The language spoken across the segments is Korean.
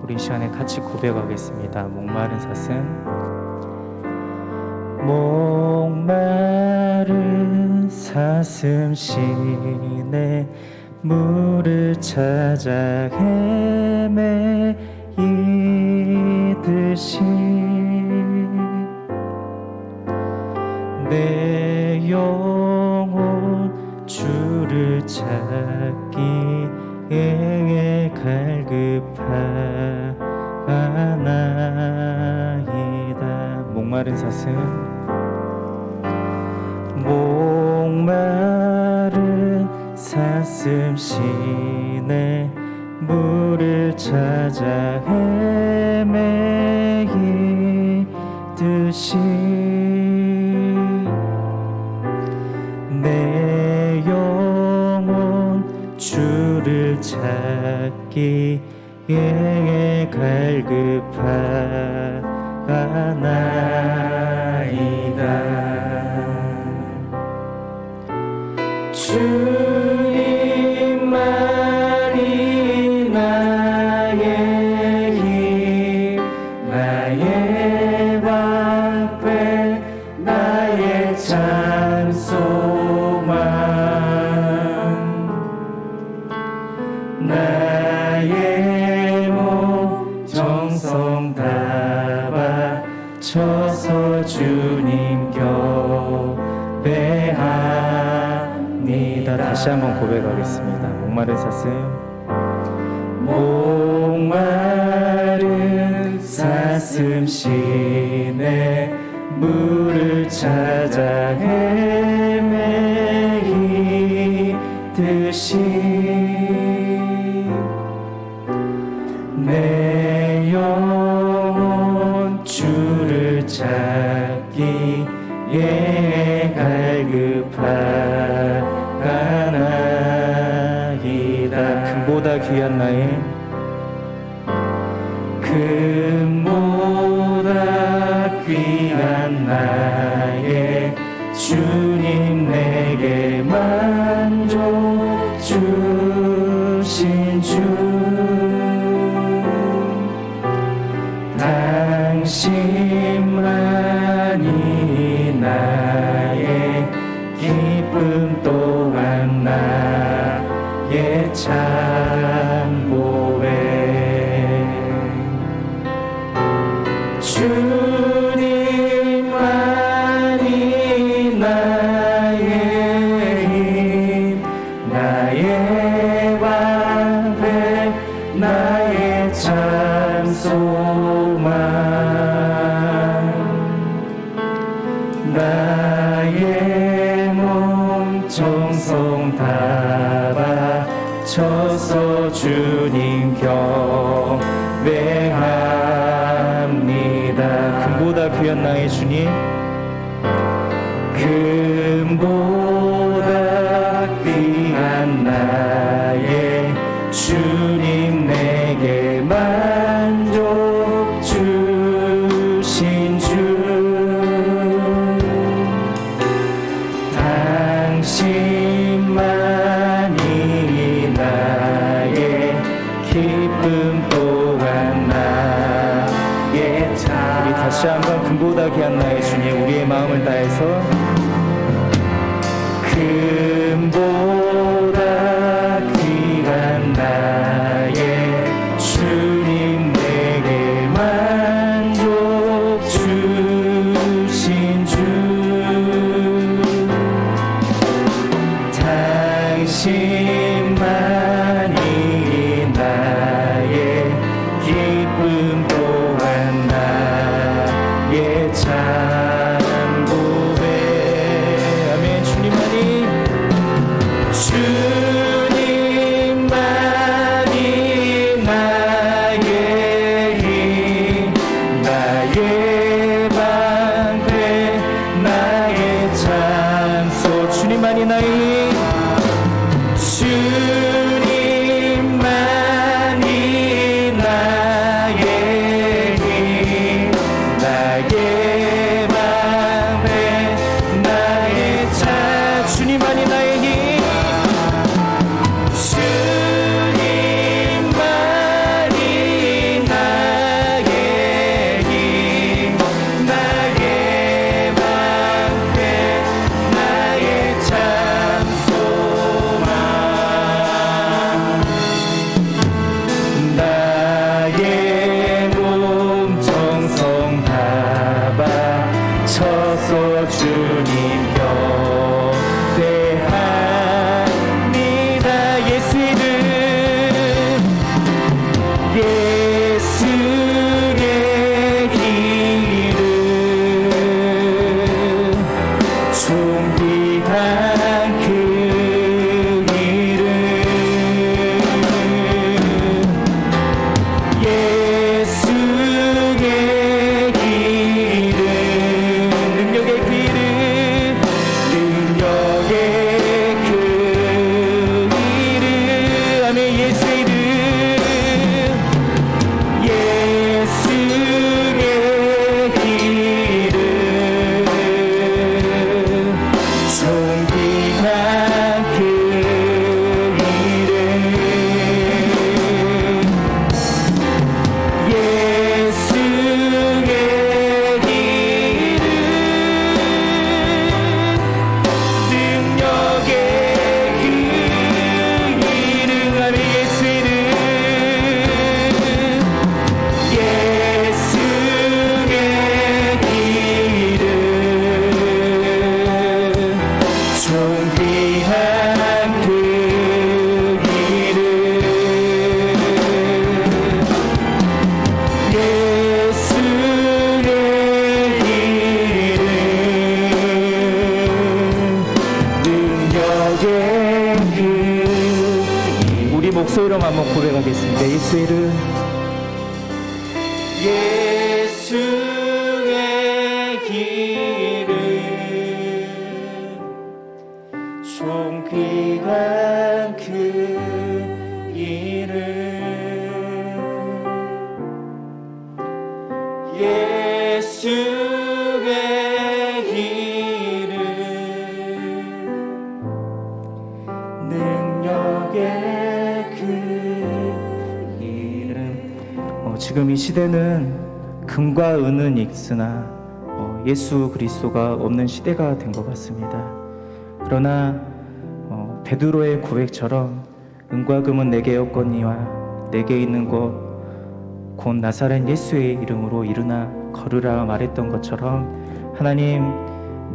우리 이 시간에 같이 고백하겠습니다. 목마른 사슴. 목마른 사슴 시내 물을 찾아 헤매이듯이 내 영혼 주를 찾기에 갈급하나이다. 목마른 사슴. 목마른 사슴 시내 물을 찾아 헤매이듯이 내 영혼 주를 찾기에 갈급하나이다. 주님만이 나의 힘, 나의 방패, 나의 참 소망, 나의 몸 정성 다 바쳐서 주님 경배합니다. 다시 한번 고백하겠습니다. 목마른 사슴. 목마른 사슴 시내 물을 찾아 헤매이듯이 내 영혼 주를 찾기에 갈급하나이다. 금보다 귀한 나의 금보다 귀한 나의 주님 내게 만족 주신 주 당신만이 나의 기쁨 또한 나의 참보배. 주님만이 나의 힘, 나의 방패, 나의 참 소망, 나의 몸 정성 다 바쳐서 주님 경배합니다. 금보다 귀한 나의 주님, 금보다 귀한 나의 주님 내게 만족 주신 주 당신만이 나의 기쁨 또한 나의 참. 우리 다시 한번 금보다 귀한 나의 주님, 우리의 마음을 다해서 금보다 귀한 나의 주님 내게 만족 주신 주 당신만이 나의 기쁨 또한 나의 참 이름 한번 고백하겠습니다. 예수의 이름. 예수의 이름 존귀한 그 이름 예수의 이름 능력의 그 이름. 지금 이 시대는 금과 은은 있으나 예수 그리스도가 없는 시대가 된 것 같습니다. 그러나 베드로의 고백처럼 은과 금은 내게 없거니와 내게 있는 것 곧 나사렛 예수의 이름으로 일어나 걸으라 말했던 것처럼 하나님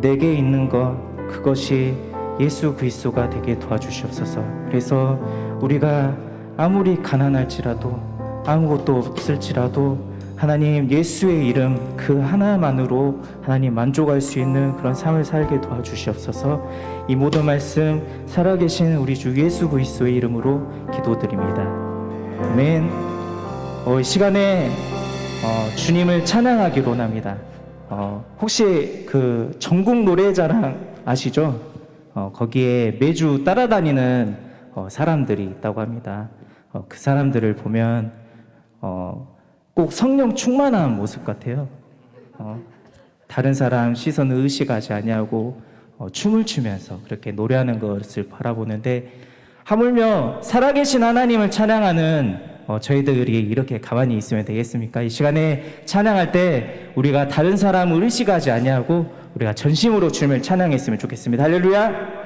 내게 있는 것 그것이 예수 그리스도가 되게 도와주시옵소서. 그래서 우리가 아무리 가난할지라도 아무것도 없을지라도 하나님 예수의 이름 그 하나만으로 하나님 만족할 수 있는 그런 삶을 살게 도와주시옵소서. 이 모든 말씀 살아계신 우리 주 예수 그리스도의 이름으로 기도드립니다. 아멘. 이 시간에 주님을 찬양하기로 합니다. 혹시 그 전국 노래자랑 아시죠? 거기에 매주 따라다니는 사람들이 있다고 합니다. 그 사람들을 보면 꼭 성령 충만한 모습 같아요. 다른 사람 시선을 의식하지 아니하고 춤을 추면서 그렇게 노래하는 것을 바라보는데 하물며 살아계신 하나님을 찬양하는 저희들이 이렇게 가만히 있으면 되겠습니까? 이 시간에 찬양할 때 우리가 다른 사람을 의식하지 아니하고 우리가 전심으로 주님을 찬양했으면 좋겠습니다. 할렐루야.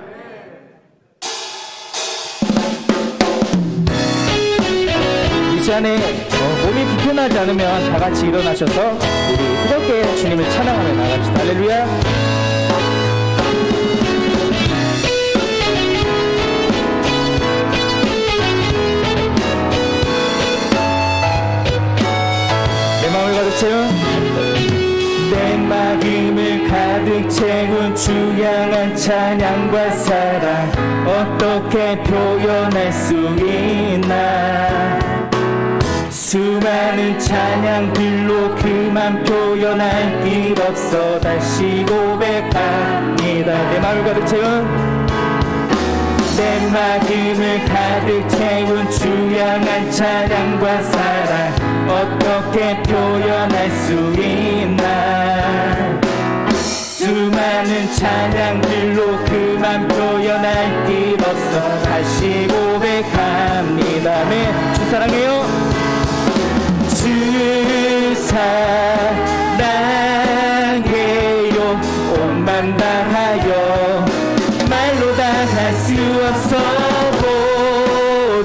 이 시간에 몸이 불편하지 않으면 다 같이 일어나셔서 우리 뜨겁게 주님을 찬양하며 나갑시다. 할렐루야. 내 마음을 가득 채운 주양한 찬양과 사랑 어떻게 표현할 수 있나. 수많은 찬양들로 그만 표현할 길 없어 다시 고백합니다. 내 마음을 가득 채운 내 마음을 가득 채운 주양한 찬양과 사랑 어떻게 표현할 수 있나. 수많은 찬양들로 그만 표현할 길 없어 다시 고백합니다. 네, 주 사랑해요. 주 사랑해요. 온 맘 다하여 말로 다 할 수 없어.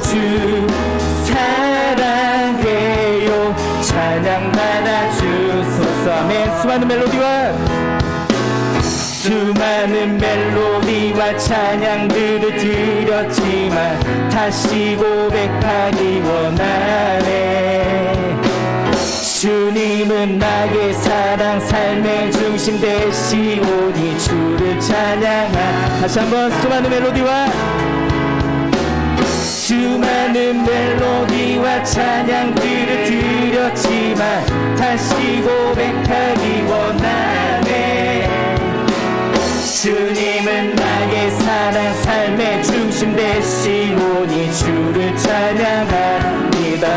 주 사랑해요. 찬양 받아주소서. 아멘. 수많은 멜로디와 찬양들을 드렸지만 다시 고백하기 원하네. 주님은 나의 사랑 삶의 중심 되시오니 주를 찬양하. 다시 한번 수많은 멜로디와 찬양들을 드렸지만 다시 고백하기 원하네. 주님은 나의 사랑 삶의 중심 되시오니 주를 찬양합니다.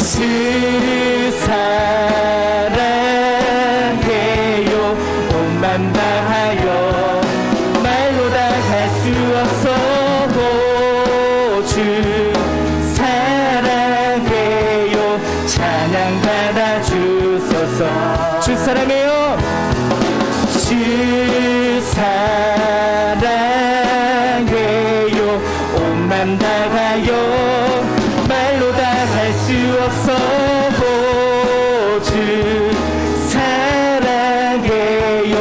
주 사랑해요. 온 맘 다하여 말로 다 할 수 없어. 주 사랑해요. 찬양 받아주소서. 주 사랑해요. 주 사랑해요. 온 맘 다하여 말로 다 할 수 없어. 주 사랑해요.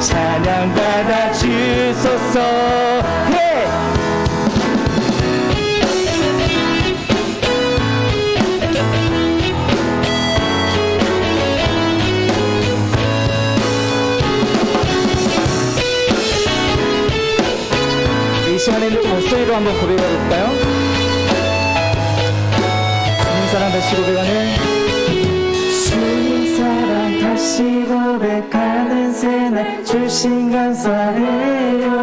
찬양 받아주소서. 이번에는 목소리로 한번 고백해 볼까요? 주님 사랑 다시 고백하는 주님 사랑 다시 고백하는 새날 주신 감사해요.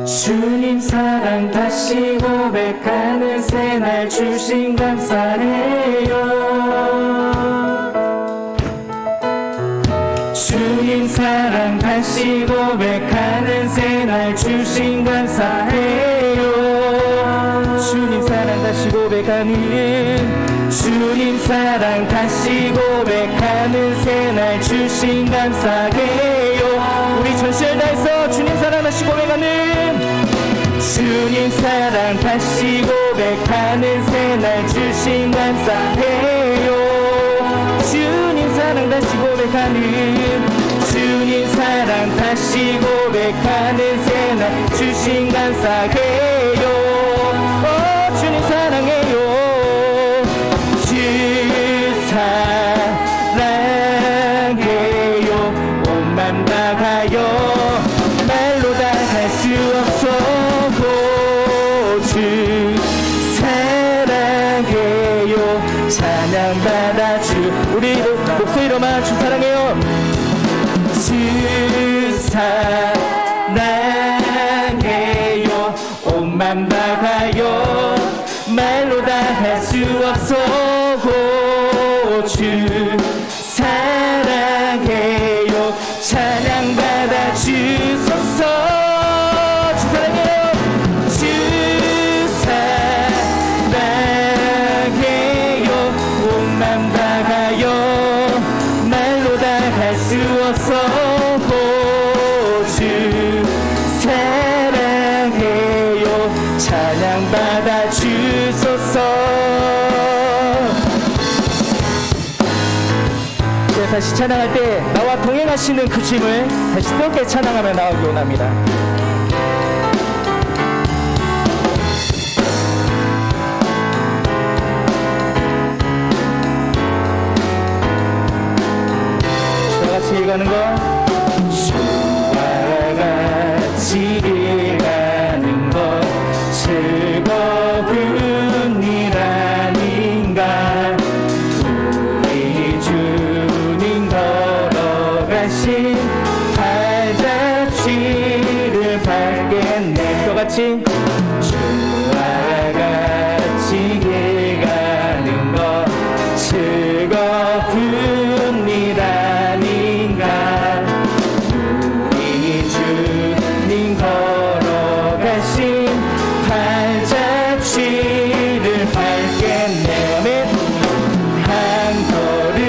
주님 사랑 다시 고백하는 새날 주신 감사해요. 주님 사랑 다시 고백하는 새날 주신 감사해요. 주님 사랑 다시 고백하는 주님 사랑 다시 고백하는 새날 주신 감사해요. 우리 전시를 다해서 주님 사랑 다시 고백하는 주님 사랑 다시 고백하는 새날 주신 감사해요. 주님 사랑 다시 고백하는 주님 사랑 다시 고백하는 새날 주신 감사해요. 주님 사랑해요. 주 사랑해요. 온 맘 다하여 말로 다 할 수 없어. 주 사랑해요. 찬양받아 주 우리 목소리로만 주 사랑해요. 주 사랑해요. 온 맘 다하여 말로 다 할 수 없어. 주 사랑해요. 찬양받아 주소서. 주 사랑해요. 주 사랑해요. 온 맘 다하여 말로 다 할 수 없어. 주 사랑해요. 찬양받아 주소서. 다시 찬양할 때 나와 동행하시는 그 주님을 다시 뜨겁게 찬양하며 나오기 원합니다. 저와 같이 읽어가는 거 주와 같이 읽어가는 것 즐거운 일 아닌가. 발자취를 밟겠네. 또같이 주와 같이 길가는 것 즐거운 일 아닌가. 우리 주님 걸어가신 발자취를 밟겠네. 아멘. 한 걸음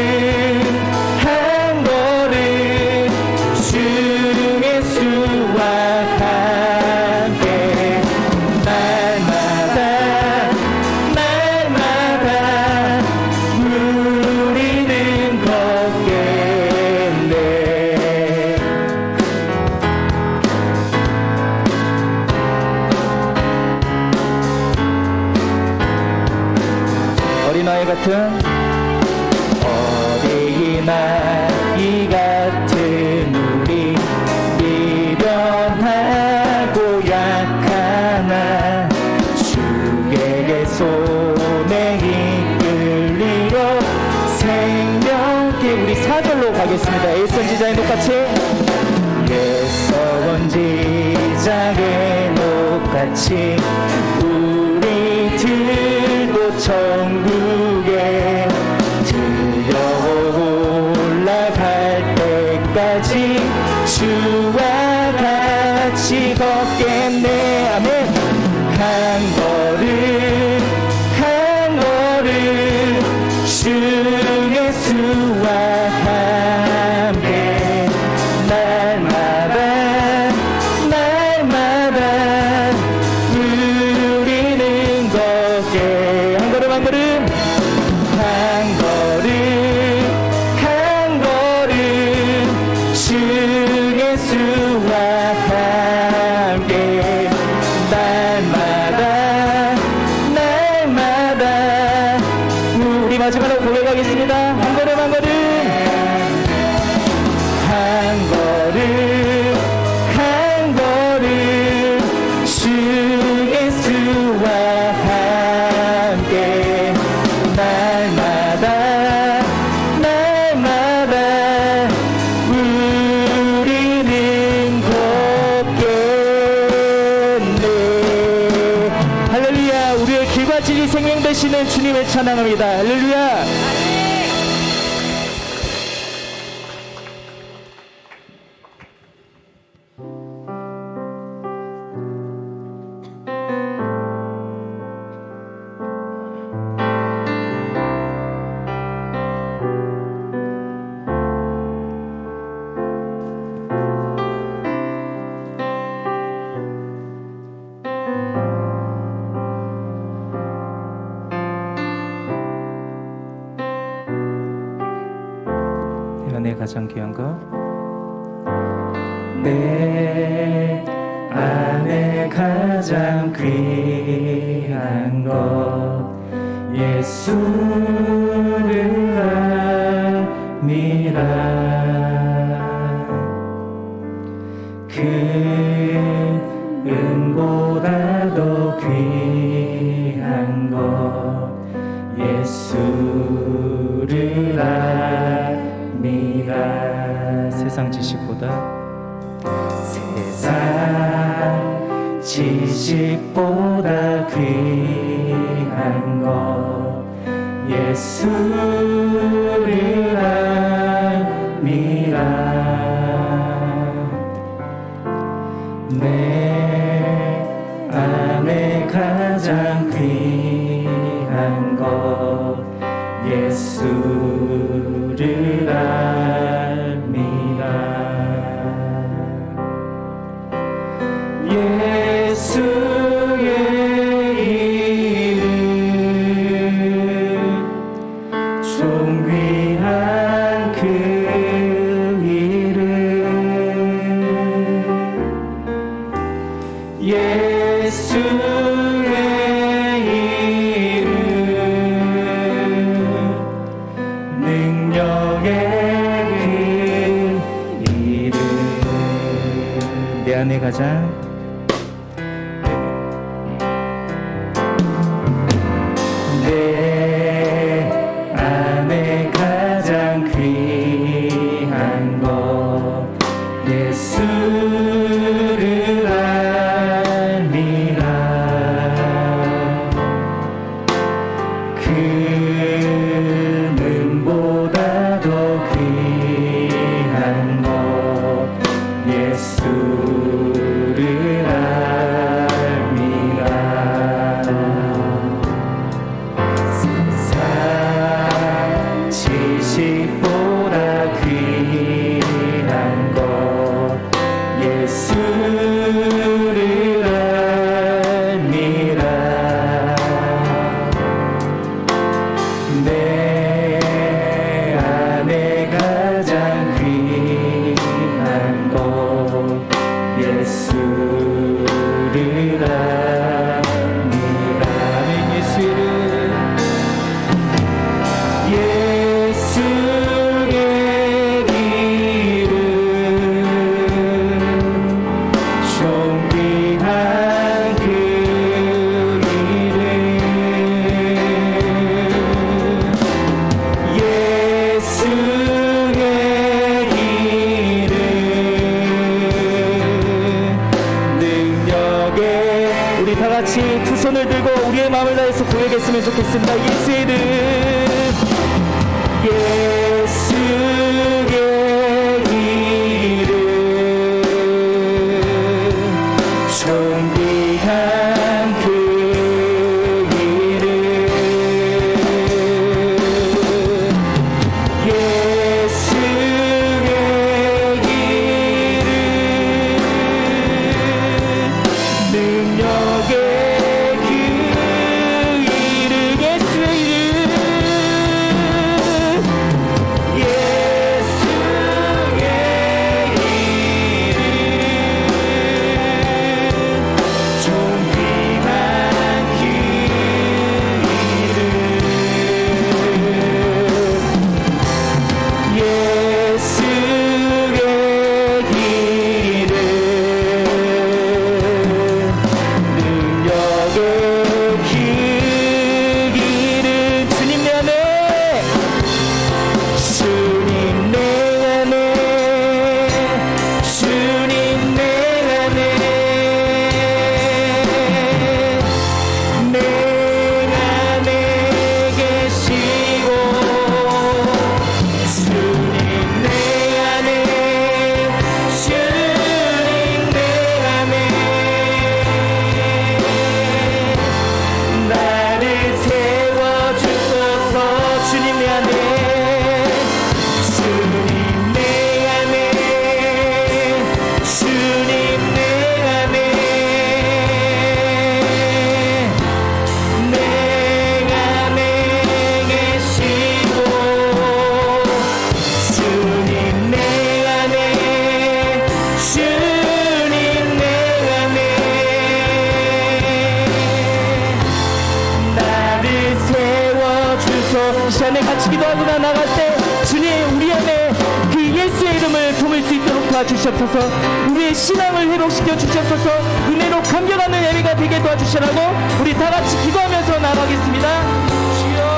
어린아이 같은 어린아이 같은 우리 미련하고 약하나 주에게 손에 이끌리어 생명길 우리 4절로 가겠습니다. 일선지자의 녹같이 예서원지자의 녹같이 우리들도 천국에 들려 올라갈 때까지 주와 같이 걷겠네. 아멘. 한 걸음 한 걸음 주 예수와 함께 날마다 날마다 우리는 걷게. 한 걸음 한 걸음 한 걸음 한 걸음 주 예수와 함께 날마다 날마다 우리 마지막으로 고백하겠습니다. 한 걸음 한 걸음 한 걸음 한 길과 진리 생명 되시는 주님을 찬양합니다. 할렐루야. 내 가장 귀한 것, 내 안에 가장 귀한 것 예수를 알미라. 그 은보다도 귀한 것 예수를 알미라. 세상 지식보다 귀한 것 예수를 알미라. 내 안에 가장 귀한 것 예수를 알미라. 예수의 이름 존귀한 그 이름 예수의 이름 능력의 그 이름 내 안에 가장 귀한 것 예수를 알미라. 그 은보다도 귀한 것 예수를 알미라. 세상 지식보다 귀한 것 예수를 알미라. 내 안에 가장 귀한 것 예수를 알미라. 아멘. 예수 이름 예수의 이름 존귀한 그 이름 예수의 이름 능력의 우리 다 같이 두 손을 들고 우리의 마음을 다해서 고백했으면 좋겠습니다. 예수의 이름 예수의 이름 존귀한 그 이름 예수의 이름 능력의 그 이름 예수의 이름 시간에 같이 기도하거나 나갈 때 주님 우리 안에 그 예수의 이름을 품을 수 있도록 도와주시옵소서. 우리의 신앙을 회복시켜 주시옵소서. 은혜로 감격하는 예배가 되게 도와주시라고 우리 다 같이 기도하면서 나가겠습니다. 주여.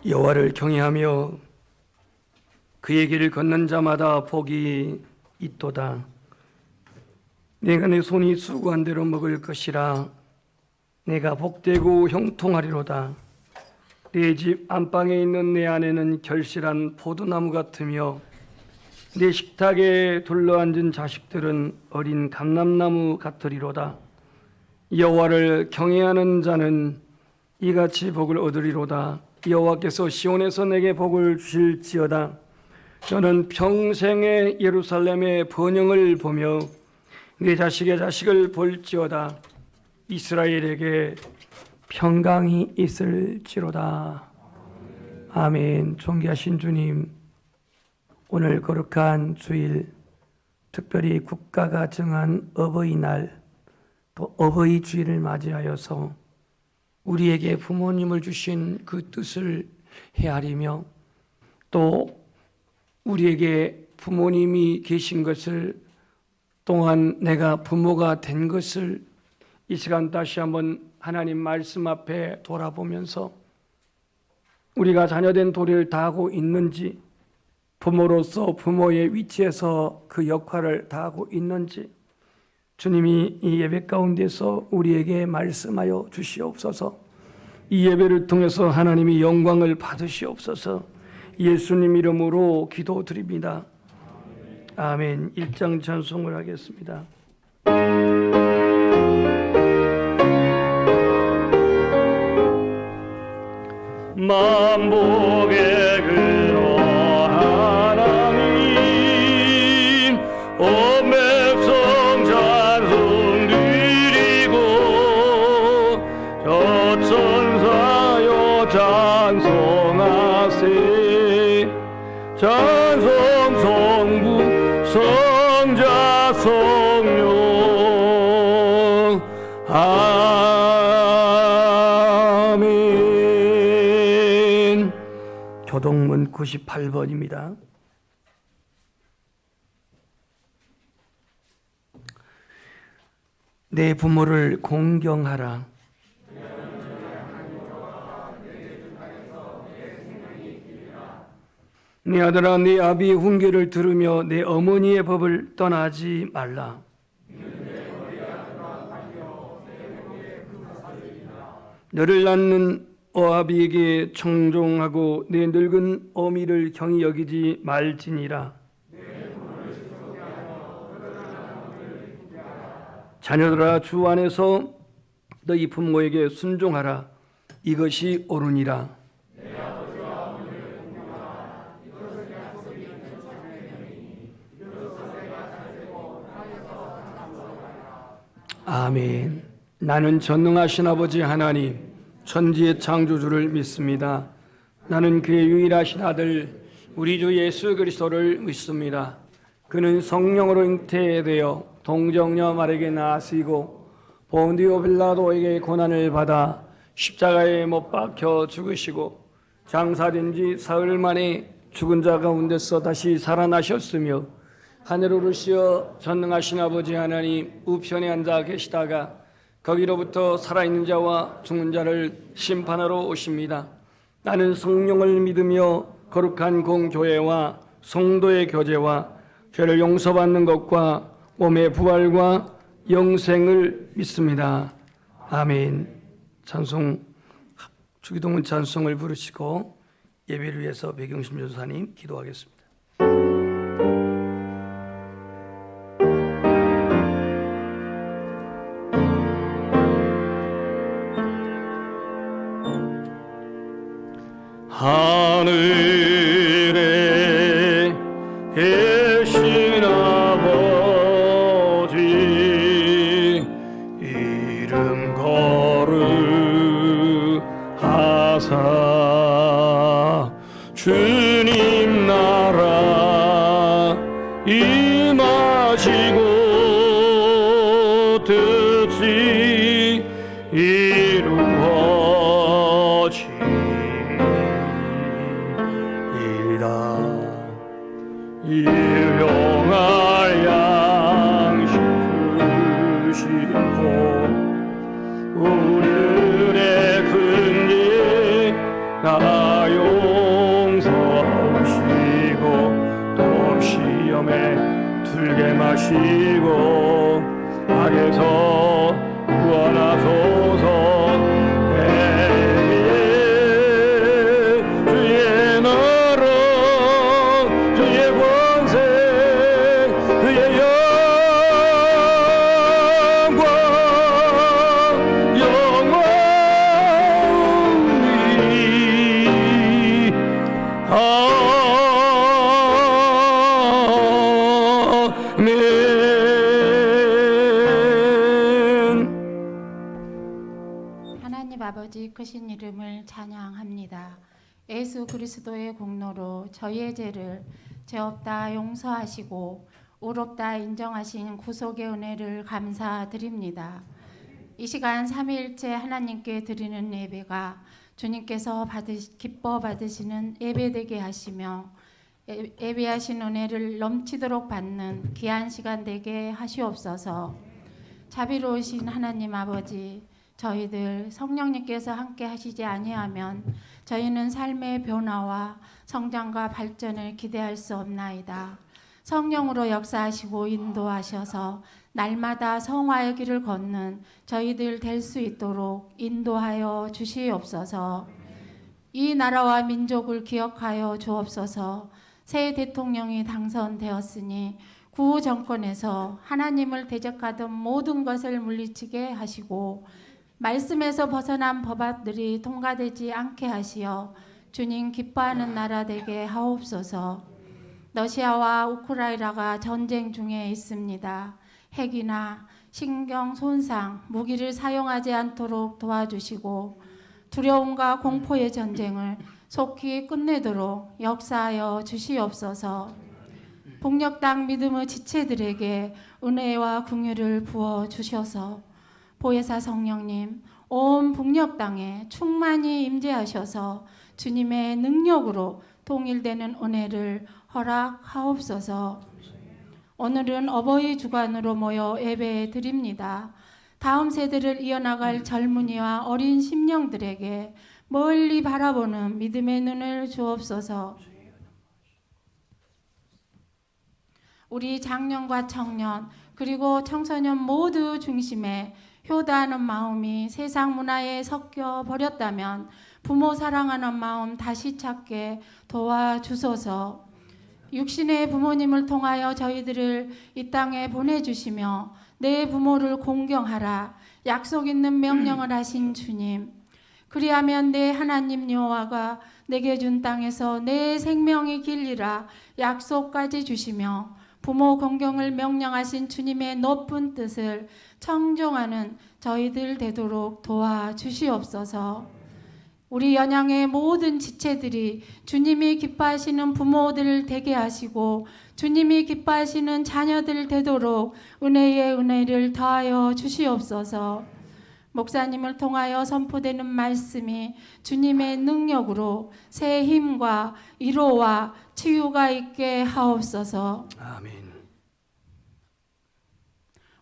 여호와를 경외하며 그의 길을 걷는 자마다 복이 있도다. 내가 내 손이 수고한 대로 먹을 것이라. 내가 복되고 형통하리로다. 내 집 안방에 있는 내 아내는 결실한 포도나무 같으며 내 식탁에 둘러앉은 자식들은 어린 감람나무 같으리로다. 여호와를 경외하는 자는 이같이 복을 얻으리로다. 여호와께서 시온에서 내게 복을 주실지어다. 저는 평생에 예루살렘의 번영을 보며 내 자식의 자식을 볼지어다. 이스라엘에게 평강이 있을지로다. 아멘. 존귀하신 주님, 오늘 거룩한 주일, 특별히 국가가 정한 어버이날, 또 어버이 주일을 맞이하여서 우리에게 부모님을 주신 그 뜻을 헤아리며 또 우리에게 부모님이 계신 것을, 또한 내가 부모가 된 것을 이 시간 다시 한번 하나님 말씀 앞에 돌아보면서 우리가 자녀된 도리를 다하고 있는지, 부모로서 부모의 위치에서 그 역할을 다하고 있는지 주님이 이 예배 가운데서 우리에게 말씀하여 주시옵소서. 이 예배를 통해서 하나님이 영광을 받으시옵소서. 예수님 이름으로 기도드립니다. 아멘. 1장 찬송을 하겠습니다. 만복의 근원 하나님, 온 백성 찬송 드리고 저 천사여 찬송하세. 찬송 성부 성자 성령 아멘. 교동문 98번입니다. 내 부모를 공경하라. 내 아들아, 네 아비의 훈계를 들으며 내 어머니의 법을 떠나지 말라. 너를 낳는 어아비에게 청종하고 내 늙은 어미를 경히 여기지 말지니라. 자녀들아, 주 안에서 너희 부모에게 순종하라. 이것이 옳으니라. 아멘. 나는 전능하신 아버지 하나님, 천지의 창조주를 믿습니다. 나는 그의 유일하신 아들 우리 주 예수 그리스도를 믿습니다. 그는 성령으로 잉태되어 동정녀 마리아에게 나시고 본디오 빌라도에게 고난을 받아 십자가에 못 박혀 죽으시고 장사된 지 사흘 만에 죽은 자 가운데서 다시 살아나셨으며 하늘 오르시어 전능하신 아버지 하나님 우편에 앉아 계시다가 거기로부터 살아있는 자와 죽은 자를 심판하러 오십니다. 나는 성령을 믿으며 거룩한 공교회와 성도의 교제와 죄를 용서받는 것과 몸의 부활과 영생을 믿습니다. 아멘. 찬송, 주기도문 찬송을 부르시고 예배를 위해서 백영심 전사님 기도하겠습니다. 하늘에 계신 아버지 이름 거룩하사 주님 나라 임하시고 뜻이 일용할 양식 주시고 우리의 근지 나 용서하시고 또 시험에 들게 마시고 악에서 구원하소서. 하나님 아버지 크신 이름을 찬양합니다. 예수 그리스도의 공로로 저희의 죄를 죄 없다 용서하시고 의롭다 인정하신 구속의 은혜를 감사드립니다. 이 시간 삼위일체 하나님께 드리는 예배가 주님께서 기뻐 받으시는 예배되게 하시며 예배하신 은혜를 넘치도록 받는 귀한 시간 되게 하시옵소서. 자비로우신 하나님 아버지, 저희들 성령님께서 함께 하시지 아니하면 저희는 삶의 변화와 성장과 발전을 기대할 수 없나이다. 성령으로 역사하시고 인도하셔서 날마다 성화의 길을 걷는 저희들 될 수 있도록 인도하여 주시옵소서. 이 나라와 민족을 기억하여 주옵소서. 새 대통령이 당선되었으니 구후 정권에서 하나님을 대적하던 모든 것을 물리치게 하시고 말씀에서 벗어난 법안들이 통과되지 않게 하시어 주님 기뻐하는 나라 되게 하옵소서. 러시아와 우크라이나가 전쟁 중에 있습니다. 핵이나 신경 손상, 무기를 사용하지 않도록 도와주시고 두려움과 공포의 전쟁을 속히 끝내도록 역사하여 주시옵소서. 폭력당 믿음의 지체들에게 은혜와 긍휼을 부어 주셔서 보혜사 성령님 온 북녘 땅에 충만히 임재하셔서 주님의 능력으로 통일되는 은혜를 허락하옵소서. 오늘은 어버이 주간으로 모여 예배 드립니다. 다음 세대를 이어나갈 젊은이와 어린 심령들에게 멀리 바라보는 믿음의 눈을 주옵소서. 우리 장년과 청년 그리고 청소년 모두 중심에 효도하는 마음이 세상 문화에 섞여 버렸다면 부모 사랑하는 마음 다시 찾게 도와주소서. 육신의 부모님을 통하여 저희들을 이 땅에 보내주시며 내 부모를 공경하라 약속 있는 명령을 하신 주님, 그리하면 내 하나님 여호와가 내게 준 땅에서 내 생명이 길리라 약속까지 주시며 부모 공경을 명령하신 주님의 높은 뜻을 청종하는 저희들 되도록 도와주시옵소서. 우리 연양의 모든 지체들이 주님이 기뻐하시는 부모들 되게 하시고 주님이 기뻐하시는 자녀들 되도록 은혜의 은혜를 더하여 주시옵소서. 목사님을 통하여 선포되는 말씀이 주님의 능력으로 새 힘과 위로와 치유가 있게 하옵소서. 아멘.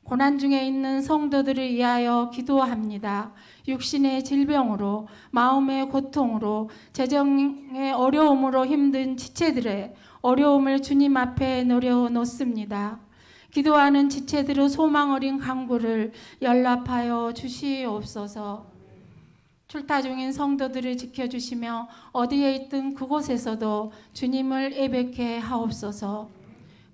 고난 중에 있는 성도들을 위하여 기도합니다. 육신의 질병으로, 마음의 고통으로, 재정의 어려움으로 힘든 지체들의 어려움을 주님 앞에 내려놓습니다. 기도하는 지체들의 소망 어린 간구를 연락하여 주시옵소서. 출타 중인 성도들을 지켜주시며 어디에 있든 그곳에서도 주님을 예배케 하옵소서.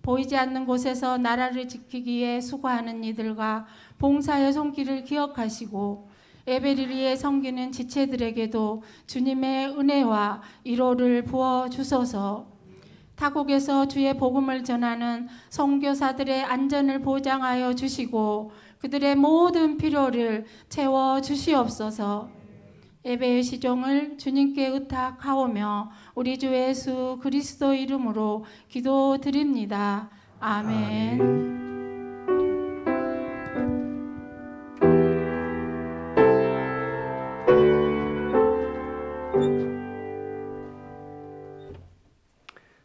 보이지 않는 곳에서 나라를 지키기에 수고하는 이들과 봉사의 손길을 기억하시고 예배를 위해 섬기는 지체들에게도 주님의 은혜와 위로를 부어 주소서. 타국에서 주의 복음을 전하는 선교사들의 안전을 보장하여 주시고 그들의 모든 필요를 채워 주시옵소서. 예배의 시종을 주님께 의탁하오며 우리 주 예수 그리스도 이름으로 기도드립니다. 아멘.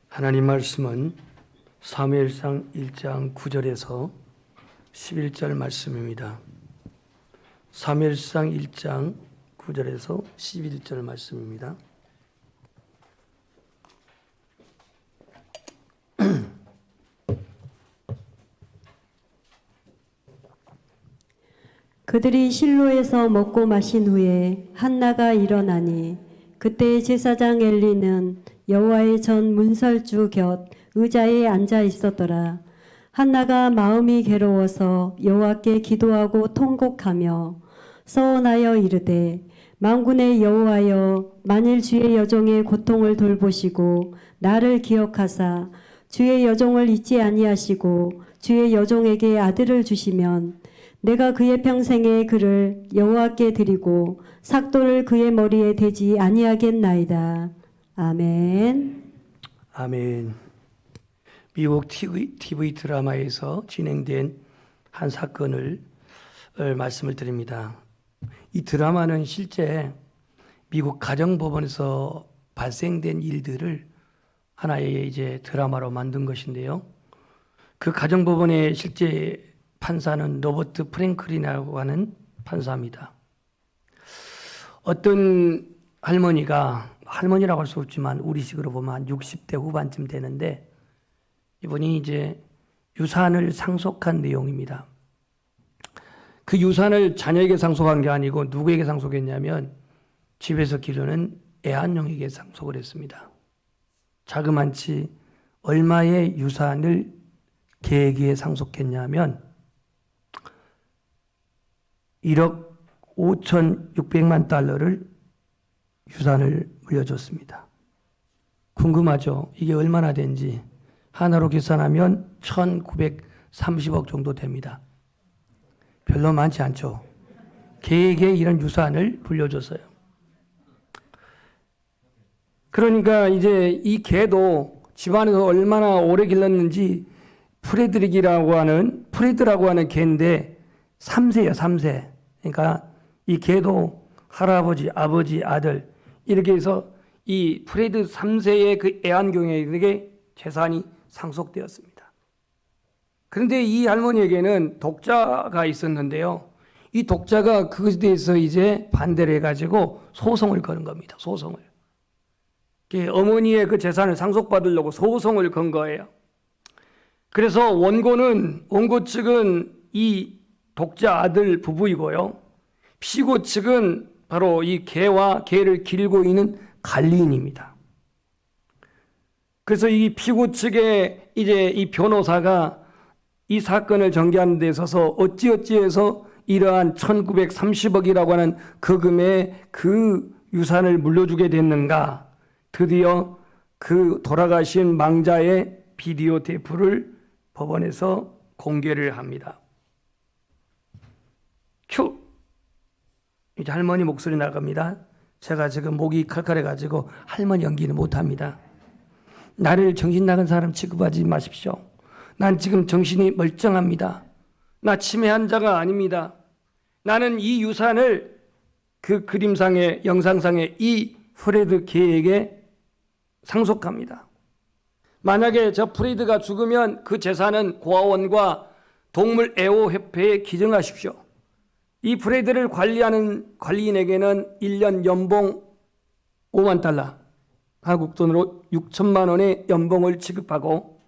하나님 말씀은 사무엘상 1장 9절에서 11절 말씀입니다. 사무엘상 1장 9절에서 11절 말씀입니다. 그들이 실로에서 먹고 마신 후에 한나가 일어나니 그때 제사장 엘리는 여호와의 전 문설주 곁 의자에 앉아 있었더라. 한나가 마음이 괴로워서 여호와께 기도하고 통곡하며 서원하여 이르되 만군의 여호와여 만일 주의 여종의 고통을 돌보시고 나를 기억하사 주의 여종을 잊지 아니하시고 주의 여종에게 아들을 주시면 내가 그의 평생에 그를 여호와께 드리고 삭도를 그의 머리에 대지 아니하겠나이다. 아멘. 아멘. 미국 TV 드라마에서 진행된 한 사건을 말씀을 드립니다. 이 드라마는 실제 미국 가정법원에서 발생된 일들을 하나의 이제 드라마로 만든 것인데요. 그 가정법원의 실제 판사는 로버트 프랭클이라고 하는 판사입니다. 어떤 할머니라고 할 수 없지만 우리식으로 보면 한 60대 후반쯤 되는데 이분이 이제 유산을 상속한 내용입니다. 그 유산을 자녀에게 상속한 게 아니고 누구에게 상속했냐면 집에서 기르는 애완용에게 상속을 했습니다. 자그만치 얼마의 유산을 개에게 상속했냐면 1억 5,600만 달러를 유산을 물려줬습니다. 궁금하죠? 이게 얼마나 된지. 하나로 계산하면 1,930억 정도 됩니다. 별로 많지 않죠? 개에게 이런 유산을 물려줬어요. 그러니까 이제 이 개도 집안에서 얼마나 오래 길렀는지 프레드라고 하는 개인데 3세예요, 3세. 그러니까 이 개도 할아버지, 아버지, 아들 이렇게 해서 이 프레드 3세의 그 애완경에게 재산이 상속되었습니다. 그런데 이 할머니에게는 독자가 있었는데요. 이 독자가 그것에 대해서 이제 반대를 해가지고 소송을 거는 겁니다. 소송을. 어머니의 그 재산을 상속받으려고 소송을 건 거예요. 그래서 원고 측은 이 독자 아들 부부이고요. 피고 측은 바로 이 개와 개를 기르고 있는 관리인입니다. 그래서 이 피고 측의 이제 이 변호사가 이 사건을 전개하는 데 있어서 어찌어찌해서 이러한 1930억이라고 하는 그 금의 그 유산을 물려주게 됐는가. 드디어 그 돌아가신 망자의 비디오 테이프를 법원에서 공개를 합니다. 큐! 이제 할머니 목소리 나갑니다. 제가 지금 목이 칼칼해가지고 할머니 연기는 못합니다. 나를 정신 나간 사람 취급하지 마십시오. 난 지금 정신이 멀쩡합니다. 나 치매 환자가 아닙니다. 나는 이 유산을 그 그림상의 영상상의 이 프레드 개에게 상속합니다. 만약에 저 프레드가 죽으면 그 재산은 고아원과 동물 애호협회에 기증하십시오. 이 프레드를 관리하는 관리인에게는 1년 연봉 5만 달러, 한국 돈으로 6천만 원의 연봉을 지급하고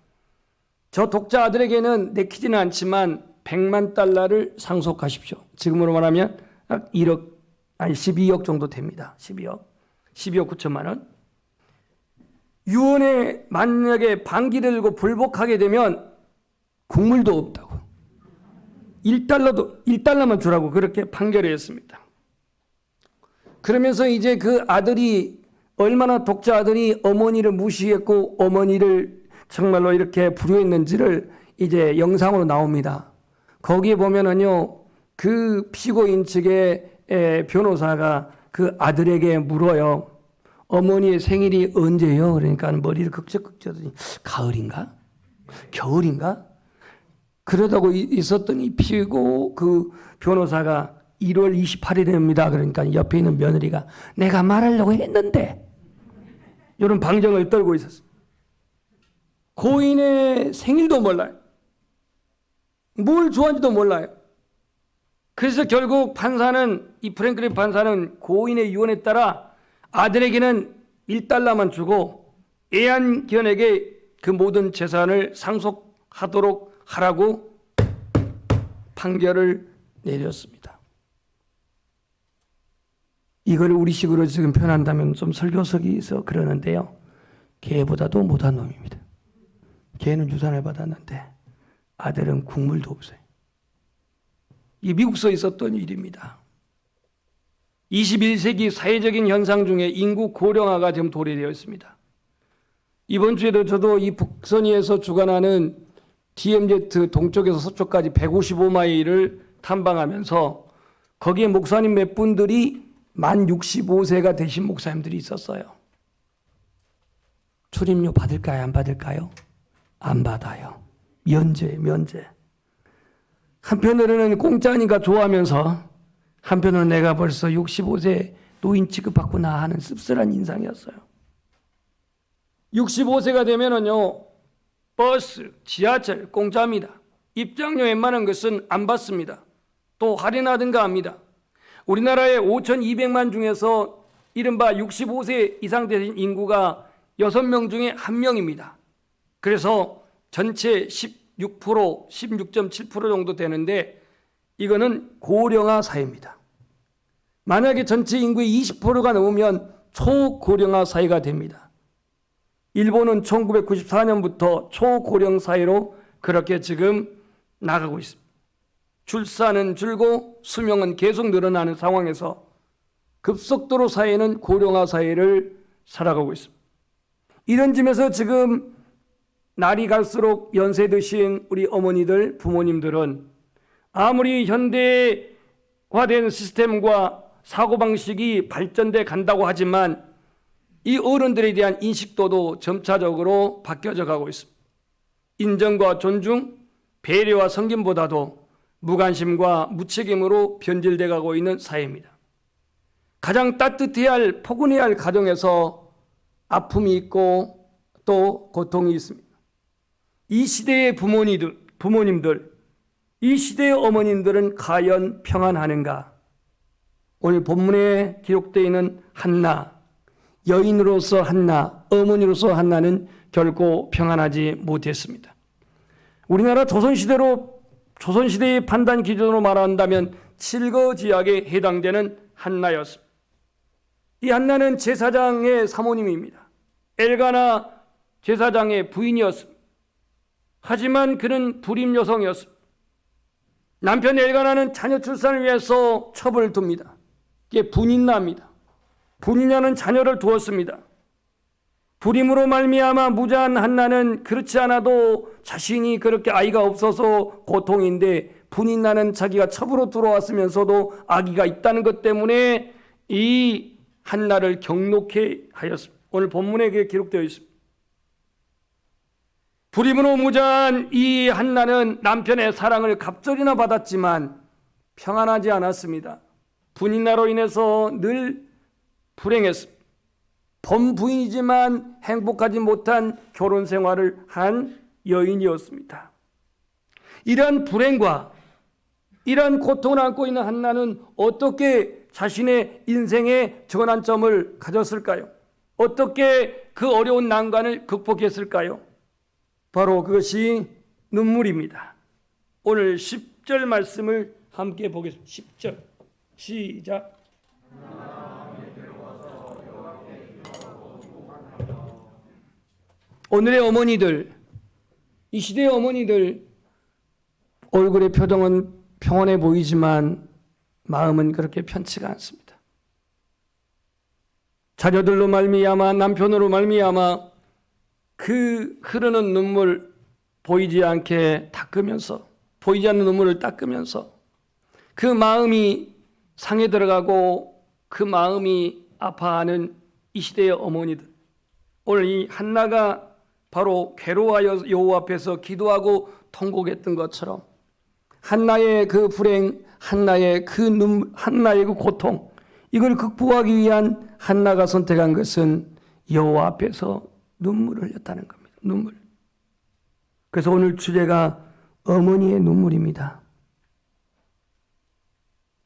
저 독자 아들에게는 내키지는 않지만 100만 달러를 상속하십시오. 지금으로 말하면 12억 정도 됩니다. 12억 9천만 원. 유언에 만약에 반기를 들고 불복하게 되면 국물도 없다고. 1달러만 주라고 그렇게 판결을 했습니다. 그러면서 이제 그 아들이 얼마나 독자 아들이 어머니를 무시했고 어머니를 정말로 이렇게 불효했는지를 이제 영상으로 나옵니다. 거기에 보면은요, 그 피고인 측의 변호사가 그 아들에게 물어요. 어머니의 생일이 언제요? 그러니까 머리를 극적극적하더니 가을인가? 겨울인가? 그러다고 있었더니 피고 그 변호사가 1월 28일입니다. 그러니까 옆에 있는 며느리가 내가 말하려고 했는데 이런 방정을 떨고 있었어요. 고인의 생일도 몰라요. 뭘 좋아하는지도 몰라요. 그래서 결국 판사는, 이 프랭클린 판사는 고인의 유언에 따라 아들에게는 1달러만 주고 애완견에게 그 모든 재산을 상속하도록 하라고 판결을 내렸습니다. 이걸 우리식으로 지금 표현한다면 좀 설교석에서 그러는데요. 개보다도 못한 놈입니다. 개는 유산을 받았는데 아들은 국물도 없어요. 이 미국서에 있었던 일입니다. 21세기 사회적인 현상 중에 인구 고령화가 지금 도래되어 있습니다. 이번 주에도 저도 이 북선이에서 주관하는 DMZ 동쪽에서 서쪽까지 155마일을 탐방하면서 거기에 목사님 몇 분들이 만 65세가 되신 목사님들이 있었어요. 출입료 받을까요? 안 받을까요? 안 받아요. 면제. 한편으로는 공짜니까 좋아하면서 한편으로는 내가 벌써 65세 노인 취급받구나 하는 씁쓸한 인상이었어요. 65세가 되면은요, 버스, 지하철 공짜입니다. 입장료 웬만한 것은 안 받습니다. 또 할인하든가 합니다. 우리나라의 5,200만 중에서 이른바 65세 이상 되신 인구가 6명 중에 1명입니다. 그래서 전체 16%, 16.7% 정도 되는데 이거는 고령화 사회입니다. 만약에 전체 인구의 20%가 넘으면 초고령화 사회가 됩니다. 일본은 1994년부터 초고령 사회로 그렇게 지금 나가고 있습니다. 출산은 줄고 수명은 계속 늘어나는 상황에서 급속도로 사회는 고령화 사회를 살아가고 있습니다. 이런 점에서 지금 날이 갈수록 연세 드신 우리 어머니들, 부모님들은 아무리 현대화된 시스템과 사고방식이 발전돼 간다고 하지만 이 어른들에 대한 인식도도 점차적으로 바뀌어져 가고 있습니다. 인정과 존중, 배려와 섬김보다도 무관심과 무책임으로 변질돼 가고 있는 사회입니다. 가장 따뜻해야 할, 포근해야 할 가정에서 아픔이 있고 또 고통이 있습니다. 이 시대의 부모님들, 이 시대의 어머님들은 과연 평안하는가? 오늘 본문에 기록되어 있는 한나, 여인으로서 한나, 어머니로서 한나는 결코 평안하지 못했습니다. 우리나라 조선시대의 판단 기준으로 말한다면 칠거지약에 해당되는 한나였습니다. 이 한나는 제사장의 사모님입니다. 엘가나 제사장의 부인이었습니다. 하지만 그는 불임 여성이었습니다. 남편 엘가나는 자녀 출산을 위해서 첩을 둡니다. 이게 분인나입니다. 분인나는 자녀를 두었습니다. 불임으로 말미암아 무자한 한나는 그렇지 않아도 자신이 그렇게 아이가 없어서 고통인데 분인나는 자기가 첩으로 들어왔으면서도 아기가 있다는 것 때문에 이 한나를 경록해 하였습니다. 오늘 본문에 그게 기록되어 있습니다. 불임으로 무자한 이 한나는 남편의 사랑을 갑절이나 받았지만 평안하지 않았습니다. 분인나로 인해서 늘 불행했습니다. 범부인이지만 행복하지 못한 결혼 생활을 한 여인이었습니다. 이러한 불행과 이러한 고통을 안고 있는 한나는 어떻게 자신의 인생의 전환점을 가졌을까요? 어떻게 그 어려운 난관을 극복했을까요? 바로 그것이 눈물입니다. 오늘 10절 말씀을 함께 보겠습니다. 10절 시작. 오늘의 어머니들, 이 시대의 어머니들, 얼굴의 표정은 평온해 보이지만 마음은 그렇게 편치가 않습니다. 자녀들로 말미암아, 남편으로 말미암아 그 흐르는 눈물 보이지 않게 닦으면서, 보이지 않는 눈물을 닦으면서 그 마음이 상해 들어가고 그 마음이 아파하는 이 시대의 어머니들, 오늘 이 한나가 바로 괴로워하여 여호와 앞에서 기도하고 통곡했던 것처럼 한나의 그 불행, 한나의 그 한나의 그 고통, 이걸 극복하기 위한 한나가 선택한 것은 여호와 앞에서 눈물을 흘렸다는 겁니다. 눈물. 그래서 오늘 주제가 어머니의 눈물입니다.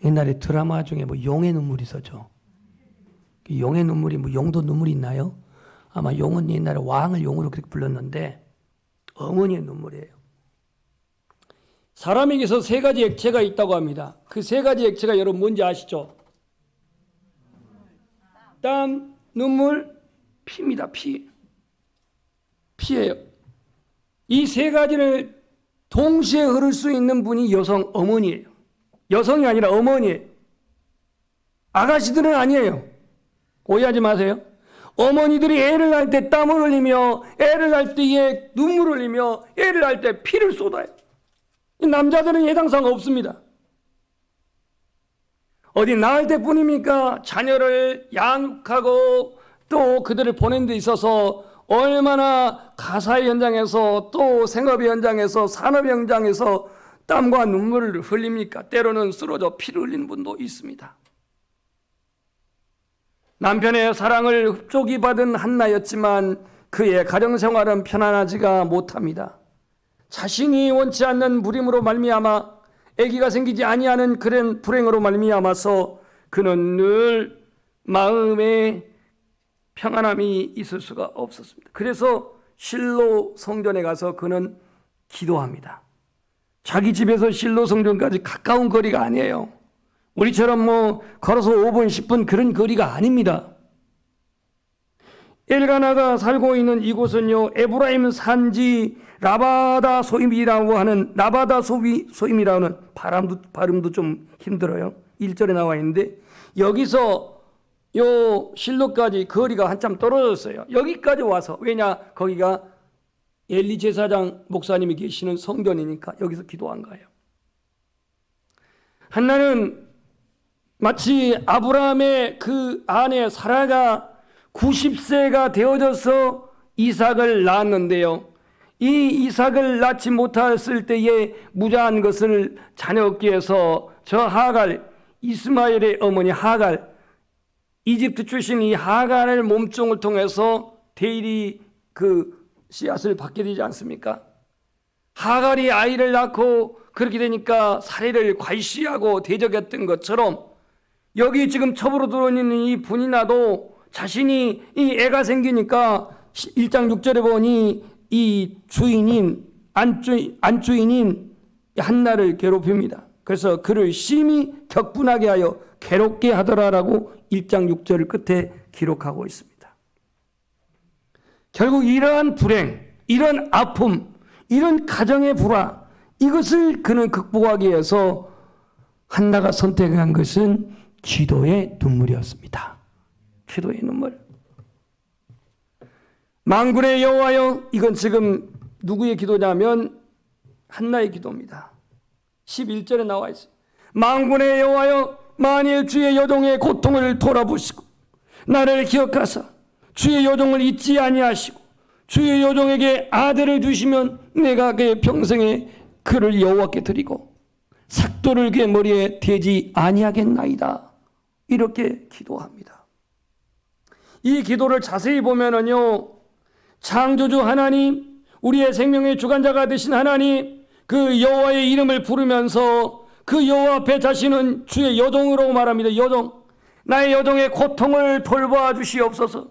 옛날에 드라마 중에 뭐 용의 눈물이 있었죠. 용의 눈물이 뭐 용도 눈물이 있나요? 아마 용은 옛날에 왕을 용으로 그렇게 불렀는데 어머니의 눈물이에요. 사람에게서 세 가지 액체가 있다고 합니다. 그 세 가지 액체가 여러분 뭔지 아시죠? 땀, 눈물, 피입니다. 피예요. 이 세 가지를 동시에 흐를 수 있는 분이 여성 어머니예요. 여성이 아니라 어머니예요. 아가씨들은 아니에요. 오해하지 마세요. 어머니들이 애를 낳을 때 땀을 흘리며, 애를 낳을 때에 눈물을 흘리며, 애를 낳을 때 피를 쏟아요. 남자들은 예당사가 없습니다. 어디 낳을 때뿐입니까? 자녀를 양육하고 또 그들을 보낸 데 있어서 얼마나 가사의 현장에서 또 생업의 현장에서 산업의 현장에서 땀과 눈물을 흘립니까? 때로는 쓰러져 피를 흘리는 분도 있습니다. 남편의 사랑을 흡족히 받은 한나였지만 그의 가정생활은 편안하지가 못합니다. 자신이 원치 않는 무림으로 말미암아 아기가 생기지 아니하는 그런 불행으로 말미암아서 그는 늘 마음에 평안함이 있을 수가 없었습니다. 그래서 실로 성전에 가서 그는 기도합니다. 자기 집에서 실로 성전까지 가까운 거리가 아니에요. 우리처럼 뭐 걸어서 5분 10분 그런 거리가 아닙니다. 엘가나가 살고 있는 이곳은요, 에브라임 산지 라바다 소임이라고 하는, 라바다 소임이라고 하는, 발음도 좀 힘들어요. 1절에 나와 있는데 여기서 요 실로까지 거리가 한참 떨어졌어요. 여기까지 와서, 왜냐 거기가 엘리 제사장 목사님이 계시는 성전이니까 여기서 기도한 거예요. 한나는 마치 아브라함의 그 아내 사라가 90세가 되어져서 이삭을 낳았는데요, 이 이삭을 낳지 못했을 때에 무자한 것을 자녀 얻기 위해서 저 하갈, 이스마엘의 어머니 하갈, 이집트 출신 이 하갈의 몸종을 통해서 대일이 그 씨앗을 받게 되지 않습니까? 하갈이 아이를 낳고 그렇게 되니까 사례를 괄시하고 대적했던 것처럼 여기 지금 첩으로 들어오는 이 분이나도 자신이 이 애가 생기니까 1장 6절에 보니 이 주인인 안주인인 한나를 괴롭힙니다. 그래서 그를 심히 격분하게 하여 괴롭게 하더라라고 1장 6절 끝에 기록하고 있습니다. 결국 이러한 불행, 이런 아픔, 이런 가정의 불화, 이것을 그는 극복하기 위해서 한나가 선택한 것은 기도의 눈물이었습니다. 기도의 눈물. 만군의 여호와여, 이건 지금 누구의 기도냐면 한나의 기도입니다. 11절에 나와 있어요. 만군의 여호와여, 만일 주의 여종의 고통을 돌아보시고 나를 기억하사 주의 여종을 잊지 아니하시고 주의 여종에게 아들을 주시면 내가 그의 평생에 그를 여호와께 드리고 삭도를 그의 머리에 대지 아니하겠나이다. 이렇게 기도합니다. 이 기도를 자세히 보면은요, 창조주 하나님, 우리의 생명의 주관자가 되신 하나님, 그 여호와의 이름을 부르면서 그 여호와 앞에 자신은 주의 여종으로 말합니다. 여종, 나의 여종의 고통을 돌봐 주시옵소서.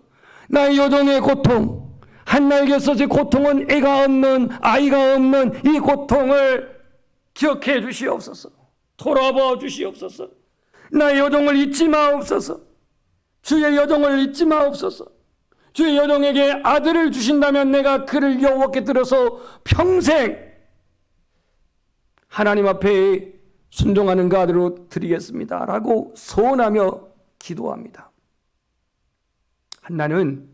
나의 여종의 고통, 한나에게 있어서의 고통은 애가 없는, 아이가 없는 이 고통을 기억해 주시옵소서. 돌아봐 주시옵소서. 나의 여종을 잊지 마옵소서. 주의 여종을 잊지 마옵소서. 주의 여종에게 아들을 주신다면 내가 그를 여호와께 들어서 평생 하나님 앞에 순종하는 그 아들로 드리겠습니다 라고 소원하며 기도합니다. 한나는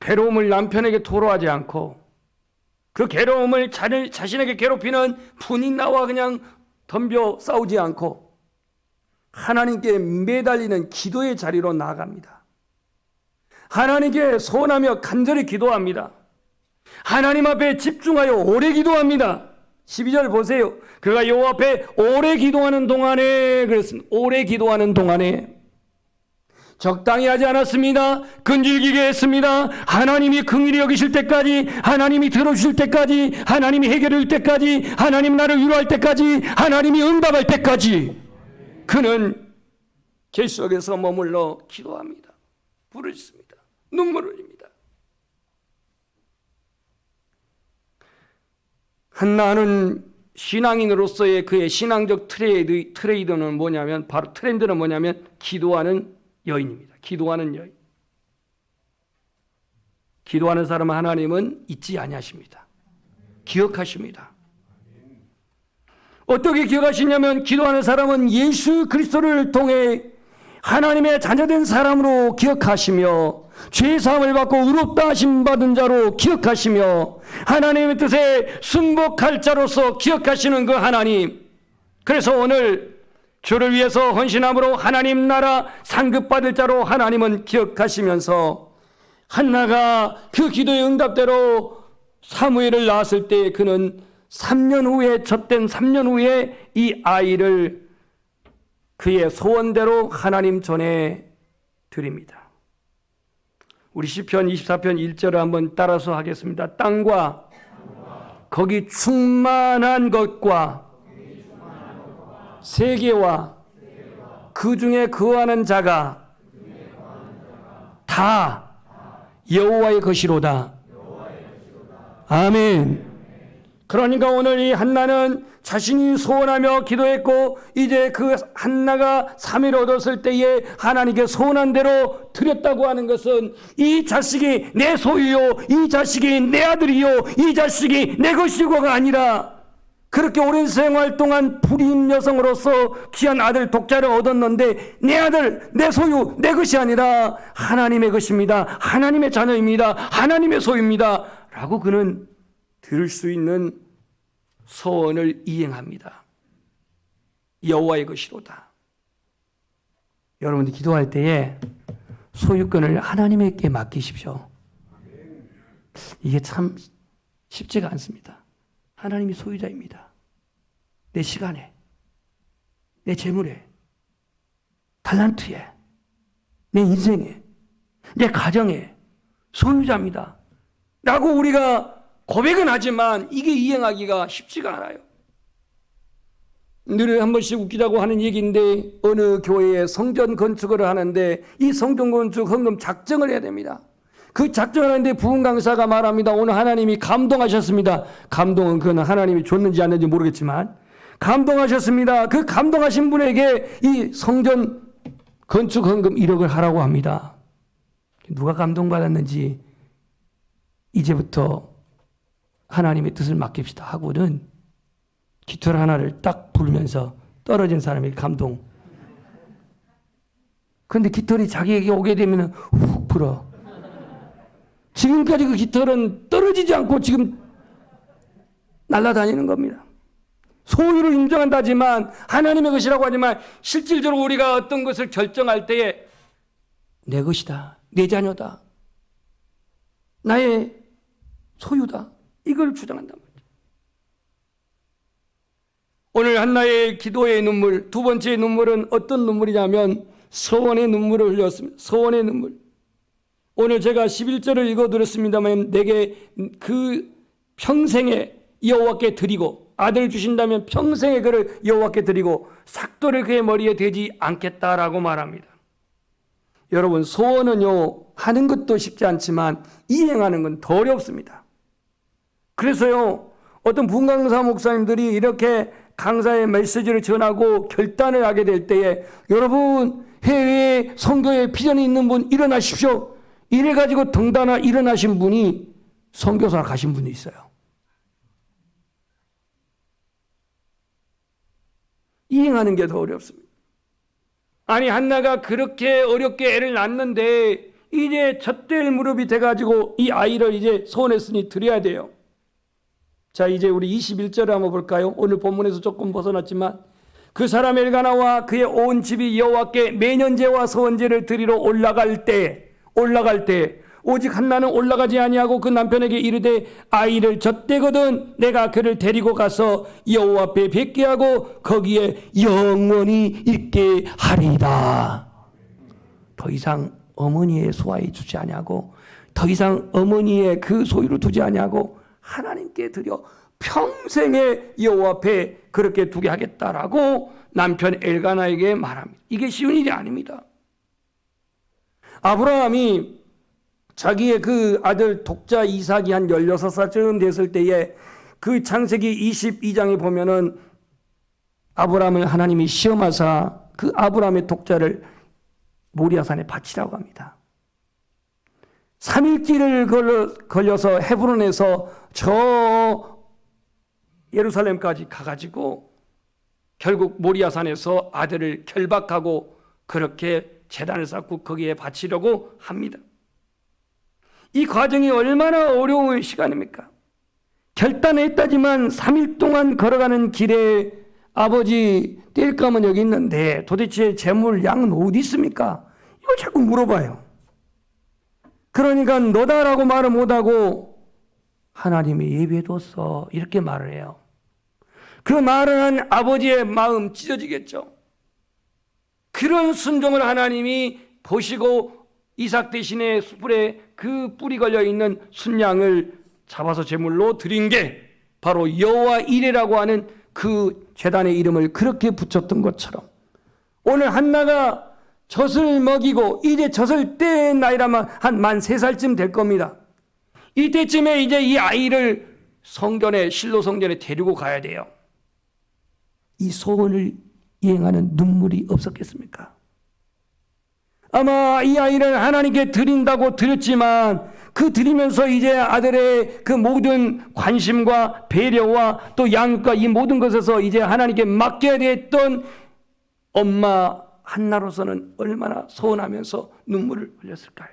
괴로움을 남편에게 토로하지 않고 그 괴로움을 자신에게 괴롭히는 분인나와 그냥 덤벼 싸우지 않고 하나님께 매달리는 기도의 자리로 나아갑니다. 하나님께 소원하며 간절히 기도합니다. 하나님 앞에 집중하여 오래 기도합니다. 12절 보세요. 그가 여호와 앞에 오래 기도하는 동안에, 그렇습니다. 오래 기도하는 동안에 적당히 하지 않았습니다. 끈질기게 했습니다. 하나님이 긍휼히 여기실 때까지, 하나님이 들어주실 때까지, 하나님이 해결해 줄 때까지, 하나님 나를 위로할 때까지, 하나님이 응답할 때까지 그는 길 속에서 머물러 기도합니다. 부르짖습니다. 눈물을 흘립니다. 한나는 신앙인으로서의 그의 신앙적 트레이드는 뭐냐면, 바로 트렌드는 뭐냐면 기도하는 여인입니다. 기도하는 여인. 기도하는 사람은 하나님은 잊지 아니하십니다. 기억하십니다. 어떻게 기억하시냐면 기도하는 사람은 예수 그리스도를 통해 하나님의 자녀된 사람으로 기억하시며 죄 사함을 받고 의롭다 하심 받은 자로 기억하시며 하나님의 뜻에 순복할 자로서 기억하시는 그 하나님. 그래서 오늘 주를 위해서 헌신함으로 하나님 나라 상급받을 자로 하나님은 기억하시면서 한나가 그 기도의 응답대로 사무엘을 낳았을 때 그는 3년 후에, 젖된 3년 후에 이 아이를 그의 소원대로 하나님 전에 드립니다. 우리 시편 24편 1절을 한번 따라서 하겠습니다. 땅과 거기 충만한 것과 세계와 그 중에 거하는 자가 다 여호와의 것이로다. 아멘. 그러니까 오늘 이 한나는 자신이 소원하며 기도했고 이제 그 한나가 사미를 얻었을 때에 하나님께 소원한 대로 드렸다고 하는 것은 이 자식이 내 소유요, 이 자식이 내 아들이요, 이 자식이 내 것이고가 아니라 그렇게 오랜 생활 동안 불임 여성으로서 귀한 아들 독자를 얻었는데 내 아들, 내 소유, 내 것이 아니라 하나님의 것입니다. 하나님의 자녀입니다. 하나님의 소유입니다. 라고 그는 들을 수 있는 소원을 이행합니다. 여호와의 것이로다. 여러분들 기도할 때에 소유권을 하나님께 맡기십시오. 이게 참 쉽지가 않습니다. 하나님이 소유자입니다. 내 시간에, 내 재물에, 달란트에, 내 인생에, 내 가정에 소유자입니다. 라고 우리가 고백은 하지만 이게 이행하기가 쉽지가 않아요. 늘 한 번씩 웃기자고 하는 얘기인데 어느 교회에 성전 건축을 하는데 이 성전 건축 헌금 작정을 해야 됩니다. 그 작정을 하는데 부흥 강사가 말합니다. 오늘 하나님이 감동하셨습니다. 감동은 그건 하나님이 줬는지 안 줬는지 모르겠지만 감동하셨습니다. 그 감동하신 분에게 이 성전 건축 헌금 1억을 하라고 합니다. 누가 감동받았는지 이제부터 하나님의 뜻을 맡깁시다 하고는 깃털 하나를 딱 불면서 떨어진 사람이 감동. 그런데 깃털이 자기에게 오게 되면 훅 불어. 지금까지 그 깃털은 떨어지지 않고 지금 날아다니는 겁니다. 소유를 인정한다지만 하나님의 것이라고 하지만 실질적으로 우리가 어떤 것을 결정할 때에 내 것이다, 내 자녀다, 나의 소유다, 이걸 주장한단 말이죠. 오늘 한나의 기도의 눈물, 두 번째 눈물은 어떤 눈물이냐면 서원의 눈물을 흘렸습니다. 서원의 눈물. 오늘 제가 11절을 읽어드렸습니다만 내게 그 평생에 여호와께 드리고 아들을 주신다면 평생에 그를 여호와께 드리고 삭도를 그의 머리에 대지 않겠다라고 말합니다. 여러분, 소원은요, 하는 것도 쉽지 않지만 이행하는 건 더 어렵습니다. 그래서요, 어떤 분강사 목사님들이 이렇게 강사의 메시지를 전하고 결단을 하게 될 때에, 여러분, 해외에 선교에 비전이 있는 분 일어나십시오. 이래가지고 등단하 일어나신 분이 선교사 가신 분이 있어요. 이행하는 게 더 어렵습니다. 아니, 한나가 그렇게 어렵게 애를 낳는데 이제 젖될 무렵이 돼가지고 이 아이를 이제 소원했으니 드려야 돼요. 자, 이제 우리 21절을 한번 볼까요? 오늘 본문에서 조금 벗어났지만, 그 사람 엘가나와 그의 온 집이 여호와께 매년제와 소원제를 드리러 올라갈 때 오직 한나는 올라가지 아니하고 그 남편에게 이르되, 아이를 젖대거든 내가 그를 데리고 가서 여호와 앞에 뵙게 하고 거기에 영원히 있게 하리이다. 더 이상 어머니의 소아에 주지 아니하고, 더 이상 어머니의 그 소유를 두지 아니하고 하나님께 드려 평생의 여호와 앞에 그렇게 두게 하겠다라고 남편 엘가나에게 말합니다. 이게 쉬운 일이 아닙니다. 아브라함이 자기의 그 아들 독자 이삭이 한 16살쯤 됐을 때에 그 창세기 22장에 보면은 아브라함을 하나님이 시험하사 그 아브라함의 독자를 모리아산에 바치라고 합니다. 3일길을 걸려서 헤브론에서 저 예루살렘까지 가가지고 결국 모리아산에서 아들을 결박하고 그렇게 제단을 쌓고 거기에 바치려고 합니다. 이 과정이 얼마나 어려운 시간입니까? 결단했다지만 3일 동안 걸어가는 길에 아버지 뗄감은 여기 있는데 도대체 재물 양은 어디 있습니까? 이걸 자꾸 물어봐요. 그러니까 너다라고 말을 못하고 하나님이 예비해뒀어 이렇게 말을 해요. 그 말을 한 아버지의 마음 찢어지겠죠. 그런 순종을 하나님이 보시고 이삭 대신에 숯불에 그 뿔이 걸려있는 순양을 잡아서 제물로 드린 게 바로 여호와 이레라고 하는 그 제단의 이름을 그렇게 붙였던 것처럼, 오늘 한나가 젖을 먹이고 이제 젖을 뗀 나이라면 한 만 3살쯤 될 겁니다. 이때쯤에 이제 이 아이를 성전에, 실로 성전에 데리고 가야 돼요. 이 소원을 이행하는 눈물이 없었겠습니까? 아마 이 아이를 하나님께 드린다고 드렸지만 그 드리면서 이제 아들의 그 모든 관심과 배려와 또 양육과 이 모든 것에서 이제 하나님께 맡겨야 됐던 엄마 한나로서는 얼마나 서운하면서 눈물을 흘렸을까요?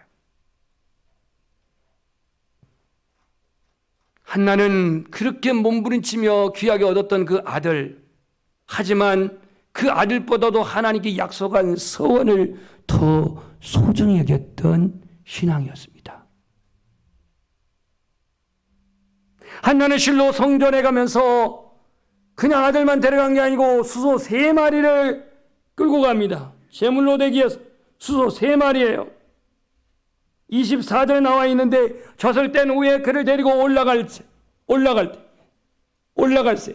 한나는 그렇게 몸부림치며 귀하게 얻었던 그 아들, 하지만 그 아들보다도 하나님께 약속한 서원을 더 소중히 여겼던 신앙이었습니다. 한나는 실로 성전에 가면서 그냥 아들만 데려간 게 아니고 수소 3마리를 끌고 갑니다. 제물로 되기 위해서 수소 3마리예요. 24절에 나와 있는데 젖을 뗀 후에 그를 데리고 올라갈 때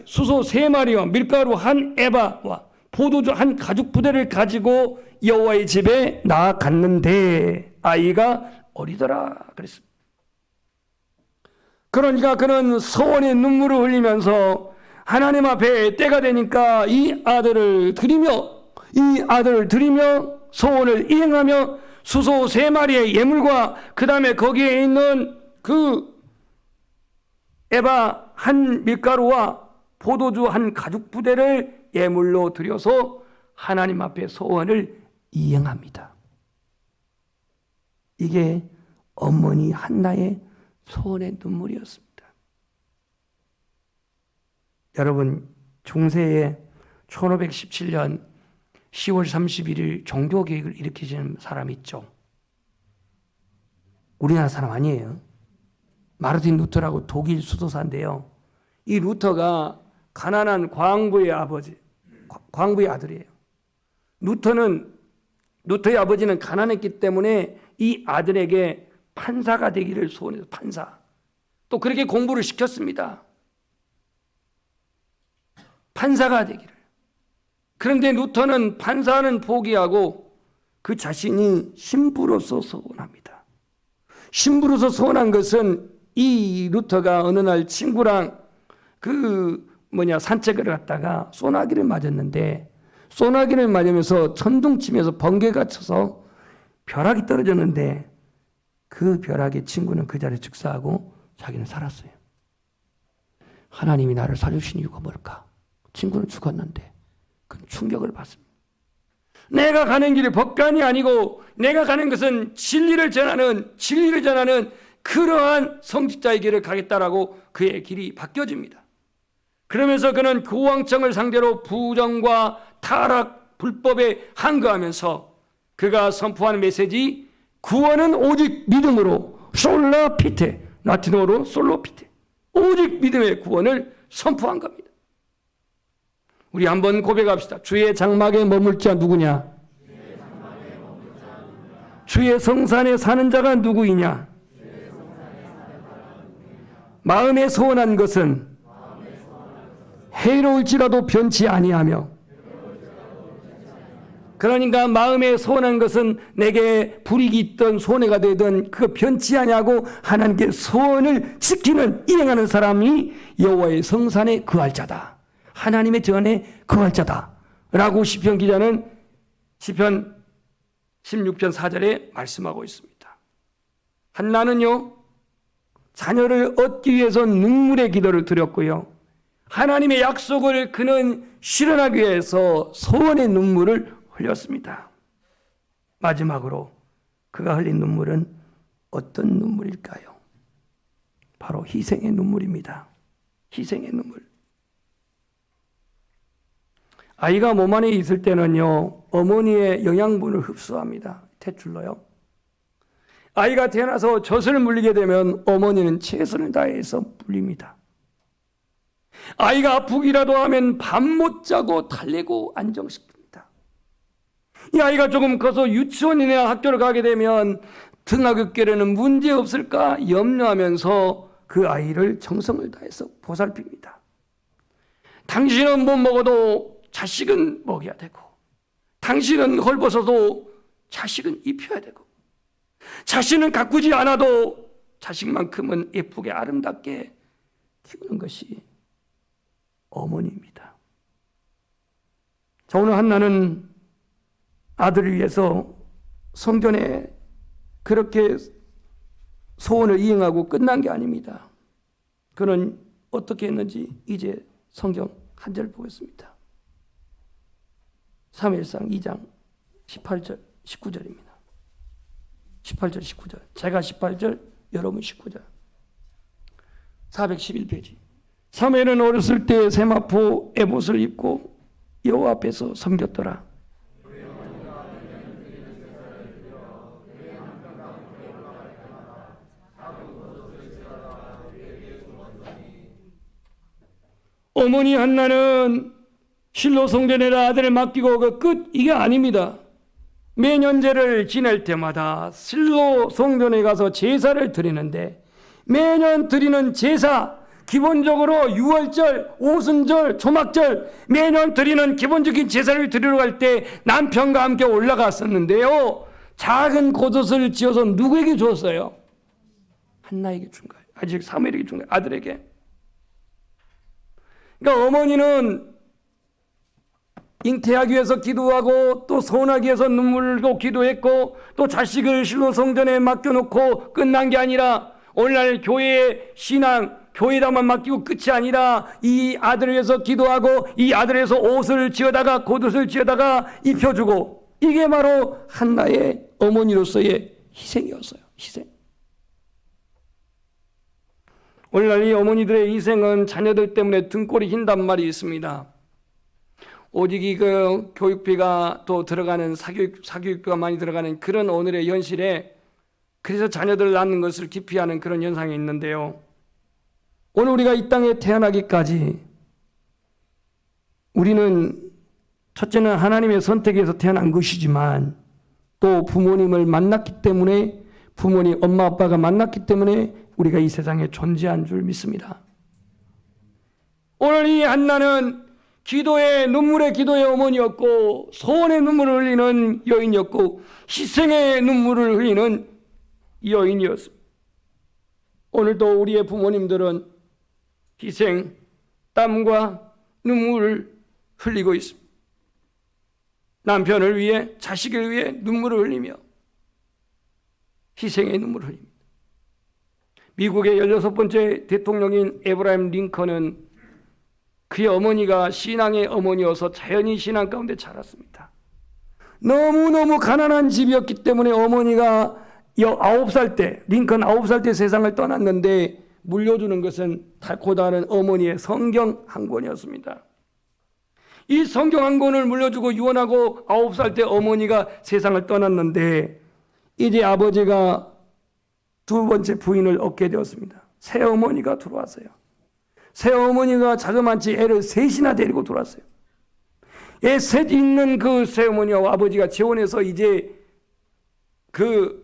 수소 3마리와 밀가루 한 에바와 포도주 한 가죽 부대를 가지고 여호와의 집에 나아갔는데 아이가 어리더라 그랬습니다. 그러니까 그는 서원의 눈물을 흘리면서 하나님 앞에 때가 되니까 이 아들을 드리며 소원을 이행하며 수소 3마리의 예물과 그 다음에 거기에 있는 그 에바 한 밀가루와 포도주 한 가죽 부대를 예물로 드려서 하나님 앞에 소원을 이행합니다. 이게 어머니 한나의 소원의 눈물이었습니다. 여러분, 중세에 1517년 10월 31일 종교개혁을 일으키시는 사람이 있죠. 우리나라 사람 아니에요. 마르틴 루터라고 독일 수도사인데요. 이 루터가 가난한 광부의 아들이에요. 루터의 아버지는 가난했기 때문에 이 아들에게 판사가 되기를 소원해서 판사. 또 그렇게 공부를 시켰습니다. 판사가 되기를. 그런데 루터는 판사는 포기하고 그 자신이 신부로서 소원합니다. 신부로서 소원한 것은 이 루터가 어느 날 친구랑 산책을 갔다가 소나기를 맞았는데, 소나기를 맞으면서 천둥치면서 번개가 쳐서 벼락이 떨어졌는데 그 벼락에 친구는 그 자리에 즉사하고 자기는 살았어요. 하나님이 나를 살려주신 이유가 뭘까? 친구는 죽었는데 그 충격을 받습니다. 내가 가는 길이 법관이 아니고 내가 가는 것은 진리를 전하는 그러한 성직자의 길을 가겠다라고 그의 길이 바뀌어집니다. 그러면서 그는 구왕청을 상대로 부정과 타락, 불법에 항거하면서 그가 선포하는 메시지, 구원은 오직 믿음으로, 솔라 피테, 라틴어로 솔로 피테, 오직 믿음의 구원을 선포한 겁니다. 우리 한번 고백합시다. 주의 장막에 머물 자 누구냐? 주의 성산에 사는 자가 누구이냐? 마음에 소원한 것은 해로울지라도 변치 아니하며, 그러니까 마음에 소원한 것은 내게 불이익이 있던 손해가 되던 그 변치 아니하고 하나님께 소원을 지키는, 일행하는 사람이 여호와의 성산에 거할 자다, 하나님의 전에 거할 자다 라고 시편 기자는 시편 16편 4절에 말씀하고 있습니다. 한나는요, 자녀를 얻기 위해서 눈물의 기도를 드렸고요, 하나님의 약속을 그는 실현하기 위해서 소원의 눈물을 흘렸습니다. 마지막으로 그가 흘린 눈물은 어떤 눈물일까요? 바로 희생의 눈물입니다. 희생의 눈물. 아이가 몸 안에 있을 때는요, 어머니의 영양분을 흡수합니다. 탯줄로요. 아이가 태어나서 젖을 물리게 되면 어머니는 최선을 다해서 물립니다. 아이가 아프기라도 하면 밤 못 자고 달래고 안정시킵니다. 이 아이가 조금 커서 유치원이나 학교를 가게 되면 등하굣길에는 문제 없을까 염려하면서 그 아이를 정성을 다해서 보살핍니다. 당신은 못 먹어도 자식은 먹여야 되고, 당신은 헐벗어도 자식은 입혀야 되고, 자신은 가꾸지 않아도 자식만큼은 예쁘게 아름답게 키우는 것이 어머니입니다. 자, 오늘 한나는 아들을 위해서 성전에 그렇게 소원을 이행하고 끝난 게 아닙니다. 그는 어떻게 했는지 이제 성경 한 절 보겠습니다. 사무엘상 2장 18절 19절입니다. 18절 19절. 제가 18절, 여러분 19절. 411페이지. 사무엘은 어렸을 때 세마포 에봇을 입고 여호와 앞에서 섬겼더라. 어머니 한나는 실로 성전에 아들을 맡기고 그 끝, 이게 아닙니다. 매년제를 지낼 때마다 실로 성전에 가서 제사를 드리는데, 매년 드리는 제사, 기본적으로 유월절, 오순절, 초막절, 매년 드리는 기본적인 제사를 드리러 갈 때 남편과 함께 올라갔었는데요, 작은 겉옷을 지어서 누구에게 줬어요? 한나에게 준 거예요. 아직 사무엘에게 준 거예요. 아들에게. 그러니까 어머니는 잉태하기 위해서 기도하고 또 소원하기 위해서 눈물 흘리고 기도했고, 또 자식을 실로 성전에 맡겨놓고 끝난 게 아니라 오늘날 교회의 신앙, 교회에다만 맡기고 끝이 아니라 이 아들을 위해서 기도하고 이 아들을 위해서 옷을 지어다가 겉옷을 지어다가 입혀주고, 이게 바로 한나의 어머니로서의 희생이었어요. 희생. 오늘날 이 어머니들의 희생은 자녀들 때문에 등골이 흰단 말이 있습니다. 오직 이 교육비가 또 들어가는 사교육비가 많이 들어가는 그런 오늘의 현실에, 그래서 자녀들을 낳는 것을 기피하는 그런 현상이 있는데요, 오늘 우리가 이 땅에 태어나기까지 우리는 첫째는 하나님의 선택에서 태어난 것이지만, 또 부모님을 만났기 때문에, 부모님 엄마 아빠가 만났기 때문에 우리가 이 세상에 존재한 줄 믿습니다. 오늘 이 한나는 기도의 눈물의 기도의 어머니였고 소원의 눈물을 흘리는 여인이었고 희생의 눈물을 흘리는 여인이었습니다. 오늘도 우리의 부모님들은 희생, 땀과 눈물을 흘리고 있습니다. 남편을 위해, 자식을 위해 눈물을 흘리며 희생의 눈물을 흘립니다. 미국의 16번째 대통령인 에브라임 링컨은 그의 어머니가 신앙의 어머니여서 자연히 신앙 가운데 자랐습니다. 너무너무 가난한 집이었기 때문에 어머니가 9살 때, 링컨 9살 때 세상을 떠났는데 물려주는 것은 닳고 닳은 어머니의 성경 한 권이었습니다. 이 성경 한 권을 물려주고 유언하고 9살 때 어머니가 세상을 떠났는데 이제 아버지가 두 번째 부인을 얻게 되었습니다. 새어머니가 들어왔어요. 새어머니가 자그마치 애를 셋이나 데리고 들어왔어요. 애 셋 있는 그 새어머니와 아버지가 재혼해서 이제 그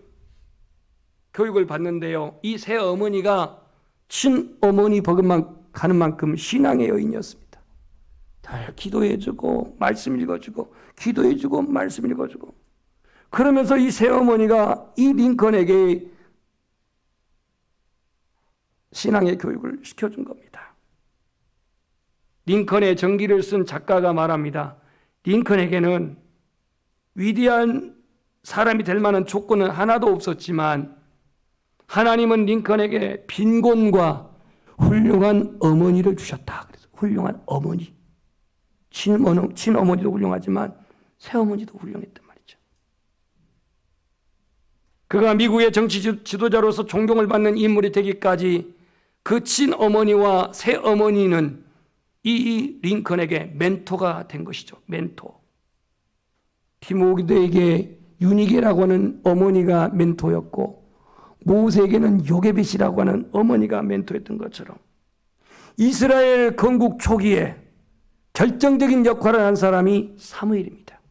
교육을 받는데요. 이 새어머니가 친어머니 버금만 가는 만큼 신앙의 여인이었습니다. 잘 기도해주고 말씀 읽어주고 기도해주고 말씀 읽어주고 그러면서 이 새어머니가 이 링컨에게 신앙의 교육을 시켜준 겁니다. 링컨의 전기를 쓴 작가가 말합니다. 링컨에게는 위대한 사람이 될 만한 조건은 하나도 없었지만 하나님은 링컨에게 빈곤과 훌륭한 어머니를 주셨다. 그래서 훌륭한 어머니. 친어머니도 훌륭하지만 새어머니도 훌륭했단 말이죠. 그가 미국의 정치 지도자로서 존경을 받는 인물이 되기까지 그 친어머니와 새어머니는 이 링컨에게 멘토가 된 것이죠. 멘토. 디모데에게 유니게라고 하는 어머니가 멘토였고 모세에게는 요게벳이라고 하는 어머니가 멘토였던 것처럼 이스라엘 건국 초기에 결정적인 역할을 한 사람이 사무엘입니다.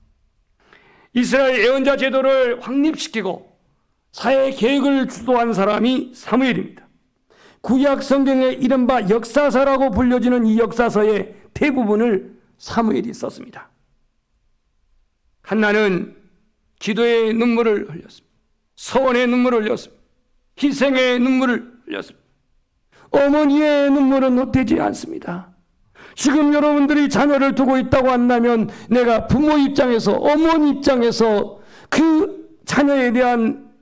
이스라엘 예언자 제도를 확립시키고 사회 계획을 주도한 사람이 사무엘입니다. 구약 성경의 이른바 역사서라고 불려지는 이 역사서의 대부분을 사무엘이 썼습니다. 한나는 기도의 눈물을 흘렸습니다. 서원의 눈물을 흘렸습니다. 희생의 눈물을 흘렸습니다. 어머니의 눈물은 헛되지 않습니다. 지금 여러분들이 자녀를 두고 있다고 한다면 내가 부모 입장에서 어머니 입장에서 그 자녀에 대한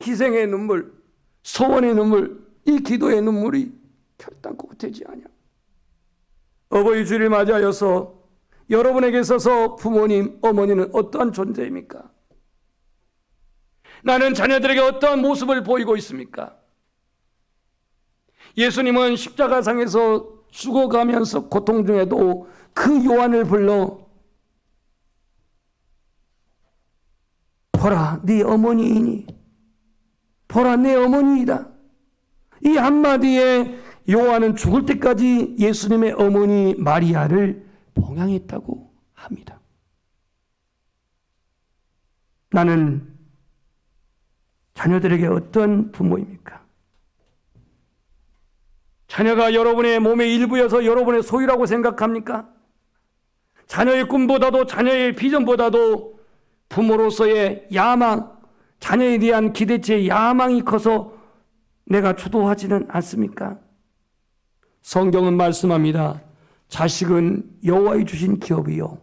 희생의 눈물, 소원의 눈물, 이 기도의 눈물이 결단코 헛되지 않냐. 어버이 주를 맞이하여서 여러분에게 있어서 부모님, 어머니는 어떠한 존재입니까? 나는 자녀들에게 어떠한 모습을 보이고 있습니까? 예수님은 십자가상에서 죽어가면서 고통 중에도 그 요한을 불러 보라 네 어머니이니 보라 내 어머니이다. 이 한마디에 요한은 죽을 때까지 예수님의 어머니 마리아를 봉양했다고 합니다. 나는 자녀들에게 어떤 부모입니까? 자녀가 여러분의 몸의 일부여서 여러분의 소유라고 생각합니까? 자녀의 꿈보다도 자녀의 비전보다도 부모로서의 야망, 자녀에 대한 기대치의 야망이 커서 내가 주도하지는 않습니까? 성경은 말씀합니다. 자식은 여호와의 주신 기업이요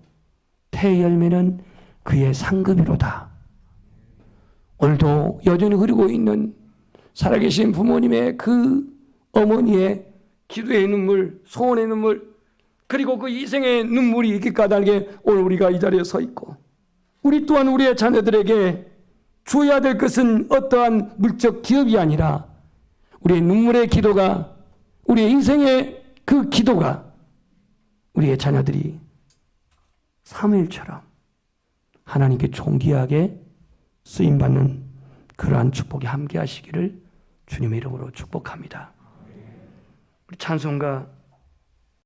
태의 열매는 그의 상급이로다. 오늘도 여전히 흐르고 있는 살아계신 부모님의 그 어머니의 기도의 눈물, 소원의 눈물, 그리고 그 희생의 눈물이 이렇게 까닭에 오늘 우리가 이 자리에 서 있고 우리 또한 우리의 자녀들에게 주어야 될 것은 어떠한 물적 기업이 아니라 우리의 눈물의 기도가, 우리의 인생의 그 기도가 우리의 자녀들이 사무엘처럼 하나님께 존귀하게 쓰임받는 그러한 축복이 함께 하시기를 주님의 이름으로 축복합니다. 우리 찬송가